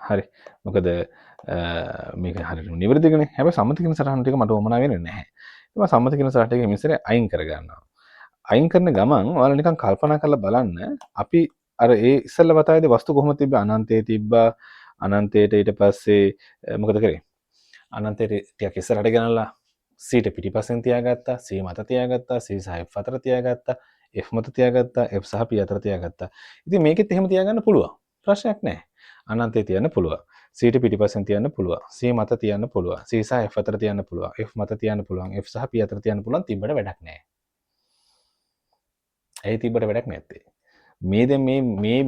හරි. මොකද මේක හරියට නිවැරදිකනේ. හැබැයි සම්මත කිරණ සටහන ටික මට වමනා වෙන්නේ නැහැ. ඒක සම්මත කිරණ සටහන ටික මිසරේ අයින් කර ගන්නවා. අයින් කරන ගමන් ඔයාලා නිකන් කල්පනා කරලා බලන්න අපි අර ඒ ඉස්සෙල්ලා වතාවේදී වස්තු කොහොමද තිබ්බ අනන්තයේ තිබ්බා අනන්තයට ඊට පස්සේ මොකද කරේ අනන්තයට ටිකක් ඉස්සරහට ගෙනල්ලා C ට පිටිපස්සෙන් තියාගත්තා C මත තියාගත්තා C සහ F අතර තියාගත්තා F මත තියාගත්තා F සහ P අතර තියාගත්තා. ඉතින් මේකෙත් එහෙම තියාගන්න පුළුවන්. ප්‍රශ්නයක් නැහැ. අනන්තයේ තියන්න පුළුවන්. C ට පිටිපස්සෙන් තියන්න පුළුවන්. C මත තියන්න පුළුවන්. C සහ F අතර තියන්න පුළුවන්. F මත තියන්න පුළුවන්. F සහ P අතර තියන්න පුළුවන්. තිබ්බට වැඩක් නැහැ. ඇයි තිබ්බට වැඩක් නැත්තේ? මේ දැන්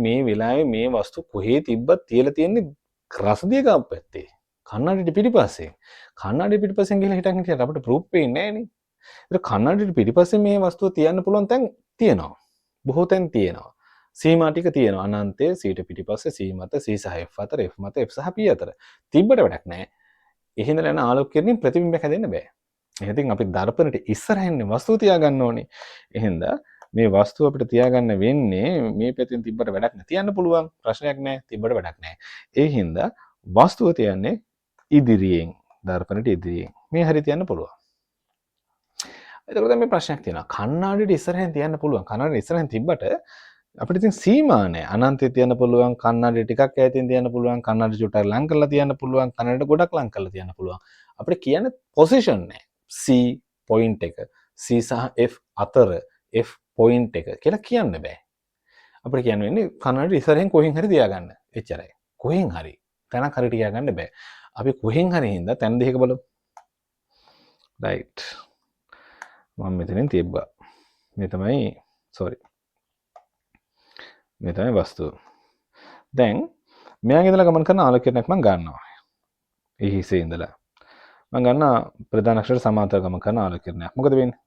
මේ වෙලාවේ මේ වස්තු කොහේ තිබ්බත් තියලා තියෙන්නේ රසදිය ගාප් පැත්තේ. කන්නඩියට පිටිපස්සේ. කන්නඩිය පිටිපස්සෙන් ගිහලා හිටන් හිටියට අපිට ප්‍රූෆ් වෙන්නේ නැහැ නේ. ඒක කන්නඩියට පිටිපස්සේ මේ වස්තුව තියන්න පුළුවන් තැන් තියෙනවා. බොහෝ තැන් තියෙනවා. සීමා ටික තියෙනවා. අනන්තයේ සීට පිටිපස්සේ සී මත සී සහ F අතර F මත F සහ P අතර. තිබ්බට වැඩක් නැහැ. එහෙනම් යන ආලෝකයෙන් ප්‍රතිබිම්බයක් හැදෙන්න බෑ. එහෙනම් අපි දර්පණයට ඉස්සරහින් වස්තුව තියාගන්න ඕනේ. එහෙනම් මේ වස්තුව අපිට තියාගන්න වෙන්නේ මේ පැත්තෙන් තිබ්බට වැඩක් නැහැ. තියන්න පුළුවන් ප්‍රශ්නයක් නැහැ. තිබ්බට වැඩක් නැහැ. ඒ හින්දා වස්තුව තියන්නේ ඉදිරියෙන් දර්පණයට ඉදිරියෙන්. මේ හරිය තියන්න පුළුවන්. එතකොට දැන් මේ ප්‍රශ්නයක් තියෙනවා. කණ්ණාඩියට ඉස්සරහින් තියන්න පුළුවන්. කණ්ණාඩියට ඉස්සරහින් තිබ්බට අපිට ඉතින් සීමා නැහැ. අනන්තය තියන්න පුළුවන්. කණ්ණාඩිය ටිකක් ඈතින් තියන්න පුළුවන්. කණ්ණාඩිය චුට්ටක් ලං කරලා තියන්න පුළුවන්. කණ්ණාඩියට ගොඩක් ලං කරලා තියන්න පුළුවන්. අපිට කියන්නේ පොසිෂන් නැහැ. C පොයින්ට් එක C සහ F අතර F පොයින්ට් එක කියලා කියන්න බෑ. අපිට කියන්න වෙන්නේ කණ්ණාඩිය ඉස්සරහින් කොහෙන් හරි තියාගන්න. එච්චරයි. කොහෙන් හරි. තැනක් හරි තියාගන්න බෑ. අපි කොහෙන් හරි හින්දා තැන් දෙකක බලමු. right. මම මෙතනින් තියබ්බා. මේ තමයි sorry. මේ තමයි වස්තුව. දැන් මෙයාගේ ඉඳලා ගමන් කරන ආලෝකයක් මම ගන්නවා. ඒ හිසේ ඉඳලා. මම ගන්නවා ප්‍රධාන අක්ෂර සමාන්තර ගමන් කරන ආලෝකයක්. මොකද වෙන්නේ?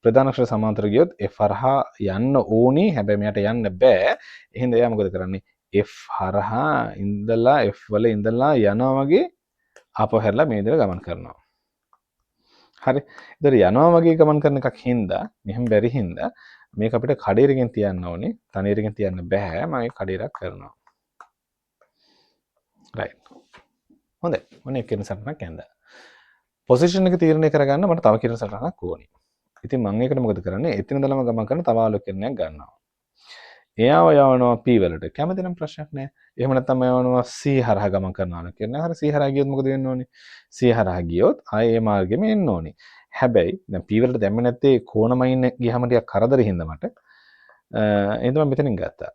ප්‍රධාන අක්ෂර සමාන්තර ගියොත් F හරහා යන්න ඕනි. හැබැයි මෙයාට යන්න බෑ. එහෙනම් එයා මොකද කරන්නේ? F හරහා ඉඳලා F වල ඉඳලා යනවා වගේ ආපහු හැරලා මේ විදිහට ගමන් කරනවා. හරි. ඒතර යනවා වගේ ගමන් කරන එකක් හින්දා මෙහෙම බැරි හින්දා මේක අපිට කඩේරකින් තියන්න ඕනේ. තනියරකින් තියන්න බෑ. මම ඒක කඩේරක් කරනවා. right. හොඳයි. මොන එක කිරණ සටනක් ඇඳලා. පොසිෂන් එක තීරණය කරගන්න මට තව කිරණ සටනක් ඕනේ. ඉතින් මම ඒකට මොකද කරන්නේ? එතන ඉඳලම ගමන් කරන තව ආලෝකයක් ගන්නවා. එයාව යවනවා P වලට. කැමති නම් ප්‍රශ්නයක් නැහැ. එහෙම නැත්නම් යවනවා C හරහා ගමන් කරන ආලෝකයක්. නෑ. හරි C හරහා ගියොත් මොකද වෙන්න ඕනේ? C හරහා ගියොත් ආයේ මේ මාර්ගෙම එන්න ඕනේ. හැබැයි දැන් P වලට දැම්මේ නැත්තේ කෝණමයින් ගියහම ටිකක් කරදරේ හින්දා මට එහෙනම් මම මෙතනින් ගත්තා.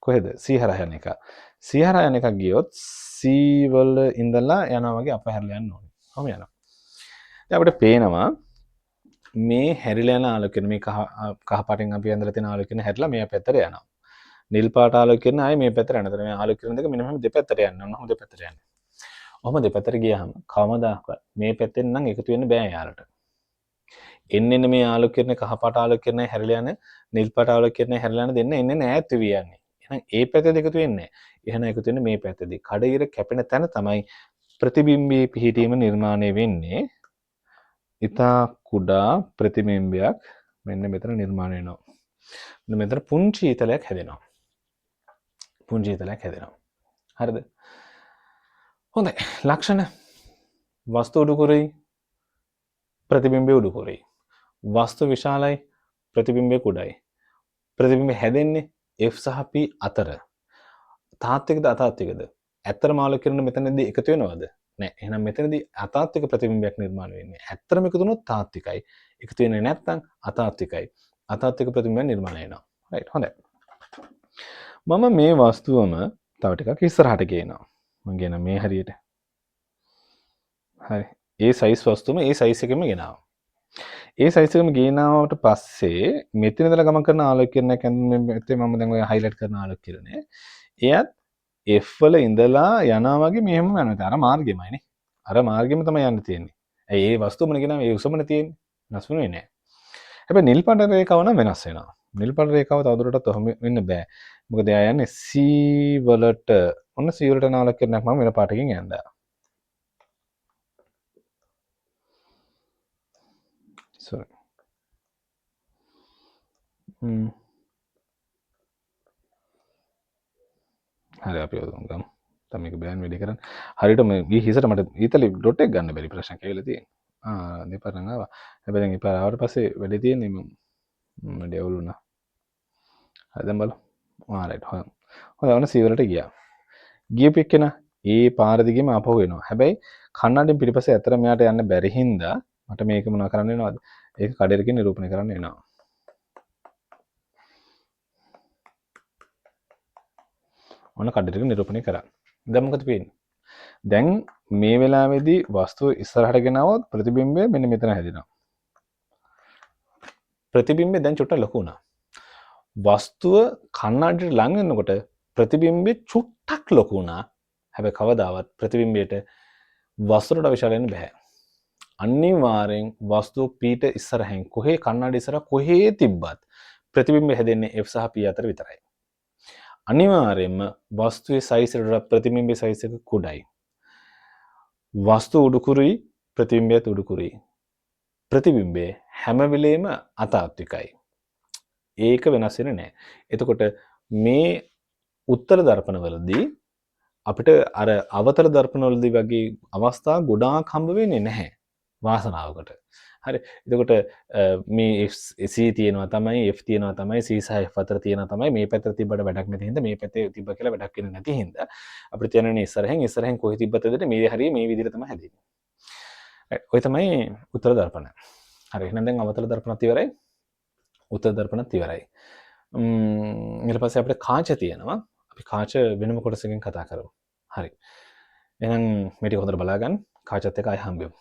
කොහෙද? C හරහා යන එක. C හරහා යන එකක් ගියොත් C වල ඉඳලා යනවා වගේ අප හැරලා යන්න ඕනේ. කොහොම යනවා? දැන් අපිට පේනවා මේ හැරිලා යන ආලෝකයෙන් මේ කහ පාටින් අපි ඇඳලා තියෙන ආලෝකයෙන් හැරිලා මේ පැත්තට යනවා. නිල් පාට ආලෝකයෙන් ආයේ මේ පැත්තට යනවා. එතන මේ ආලෝකයෙන් දෙක මෙන්න මෙහෙම දෙපැත්තට යනවා. ඔන්න දෙපැත්තට යනවා. ඔහොම දෙපැත්තට ගියාම කවමදාකවත් මේ පැත්තෙන් නම් එකතු වෙන්න බෑ යාලට. එන්න මේ ආලෝකයෙන් කහ පාට ආලෝකයෙන් හැරිලා යන නිල් පාට ආලෝකයෙන් හැරිලා යන දෙන්න එන්නේ ඈත් වෙවි යන්නේ. එහෙනම් ඒ පැත්තේ එකතු වෙන්නේ නැහැ. එහෙනම් එකතු වෙන්නේ මේ පැත්තේදී. කඩිර කැපෙන තැන තමයි ප්‍රතිබිම්බී පිහිටීම නිර්මාණය වෙන්නේ. ඉතා කුඩා ප්‍රතිබිම්බයක් මෙන්න මෙතන නිර්මාණය වෙනවා. මෙන්න මෙතන පුංචි ඊතලයක් හැදෙනවා. පුංචි ඊතලයක් හැදෙනවා. හරිද? හොඳයි. ලක්ෂණ වස්තු උඩුකුරයි ප්‍රතිබිම්බය උඩුකුරයි. වස්තු විශාලයි ප්‍රතිබිම්බය කුඩායි. ප්‍රතිබිම්බය හැදෙන්නේ F සහ P අතර. තාත්විකද අතාත්විකද? ඇත්තටම ආලෝකයෙන් මෙතනදී එකතු වෙනවද? නෑ. එහෙනම් මෙතනදී අතාත්වික ප්‍රතිබිම්බයක් නිර්මාණය වෙන්නේ. ඇත්තටම එකතු වුණොත් තාත්විකයි. එකතු වෙන්නේ නැත්නම් අතාත්විකයි. අතාත්වික ප්‍රතිබිම්බයක් නිර්මාණය වෙනවා. රයිට්. හොඳයි. මම මේ වස්තුවම තව ටිකක් ඉස්සරහට ගේනවා. මම ගෙන මේ හරියට. හරි. ඒ සයිස් වස්තුවම ඒ සයිස් එකෙම ගෙනාවා. ඒ සයිස් එකෙම ගෙනාවට පස්සේ මෙතන ඉඳලා ගමන් කරන ආලෝකයනක් ඇත්තේ මම දැන් ඔය හයිලයිට් කරන ආලෝකයනේ. එයත් F වල ඉඳලා යනවා වගේ මෙහෙම යනවා. අර මාර්ගෙමයිනේ. අර මාර්ගෙම තමයි යන්න තියෙන්නේ. ඇයි ඒ වස්තුවමනේ ගෙනාවේ ඒ උසමනේ තියෙන්නේ. වෙනස් වෙන්නේ නැහැ. හැබැයි නිල් පාට රේඛාව නම් වෙනස් වෙනවා. නිල් පාට රේඛාව තවදුරටත් ඔහොම වෙන්න බෑ. මොකද එයා යන්නේ C වලට. ඔන්න C වලට යන ආලෝකයක් මම වෙන පාටකින් යන්දා. sorry. හරි අපි ඔතන ගමු. තමයි මේක බෑන් වැඩි කරන්න. හරියට මේ හිසට මට ඊතලෙ ඩොට් එක ගන්න බැරි ප්‍රශ්නයක් ඇවිල්ලා තියෙනවා. දෙපාර නම් ආවා. හැබැයි දැන් එපාර ආවට පස්සේ වැඩි තියෙන්නේ මම ඩෙවල් වුණා. හරි දැන් බලමු. රයිට්. හොඳයි ඔන්න C වලට ගියා. ගියපු එක්කෙනා ඒ පාර දිගේම ආපහු එනවා. හැබැයි කන්නඩින් පිටිපස්සේ ඇතර මෙයාට යන්න බැරි හින්දා මට මේක මොනවා කරන්න වෙනවද? ඒක කඩේරකින් නිරූපණය කරන්න වෙනවා. ඔන්න කඩේරකින් නිරූපණය කරා. දැන් මොකද වෙන්නේ? දැන් මේ වෙලාවේදී වස්තුව ඉස්සරහට ගෙනාවොත් ප්‍රතිබිම්බය මෙන්න මෙතන හැදෙනවා. ප්‍රතිබිම්බය දැන් චුට්ටක් ලොකු වුණා. වස්තුව කණ්ණාඩියට ළඟ වෙනකොට ප්‍රතිබිම්බේ චුට්ටක් ලොකු වුණා. හැබැයි කවදාවත් ප්‍රතිබිම්බයට වස්තුවට විශාල වෙන්න බෑ. අනිවාර්යෙන් වස්තුව පීට ඉස්සරහින් කොහේ කණ්ණාඩි ඉස්සරහ කොහේ තිබ්බත් ප්‍රතිබිම්බය හැදෙන්නේ F සහ P අතර විතරයි. අනිවාර්යෙන්ම වස්තුවේ සයිස් එකට ප්‍රතිබිම්බයේ සයිස් එක කුඩයි. වස්තු උඩුකුරුයි ප්‍රතිබිම්බයත් උඩුකුරුයි. ප්‍රතිබිම්බය හැම වෙලේම අතාත්විකයි. ඒක වෙනස් වෙන්නේ නැහැ. එතකොට මේ උත්තර දර්පණවලදී අපිට අර අවතල දර්පණවලදී වගේ අවස්ථා ගොඩාක් හම්බ වෙන්නේ නැහැ වාසනාවකට. හරි. එතකොට මේ C තියෙනවා තමයි F තියෙනවා තමයි C සහ F අතර තියෙනවා තමයි මේ පැත්තට තිබ්බට වැඩක් නැති හින්දා මේ පැත්තේ තිබ්බ කියලා වැඩක් වෙන්නේ නැති හින්දා අපිට තියෙනනේ ඉස්සරහෙන් කොහේ තිබ්බත් එදට මේ හරිය මේ විදිහට තමයි හැදෙන්නේ. ඔය තමයි උත්තර දර්පණ. හරි. එහෙනම් දැන් අවතල දර්පණත් ඉවරයි. උත්තර දර්පණත් ඉවරයි. ඊට පස්සේ අපිට කාච තියෙනවා. අපි කාච වෙනම කොටසකින් කතා කරමු. හරි. එහෙනම් මේ ටික හොඳට බලා ගන්න. කාචත් එක්ක ආයෙ හම්බෙමු.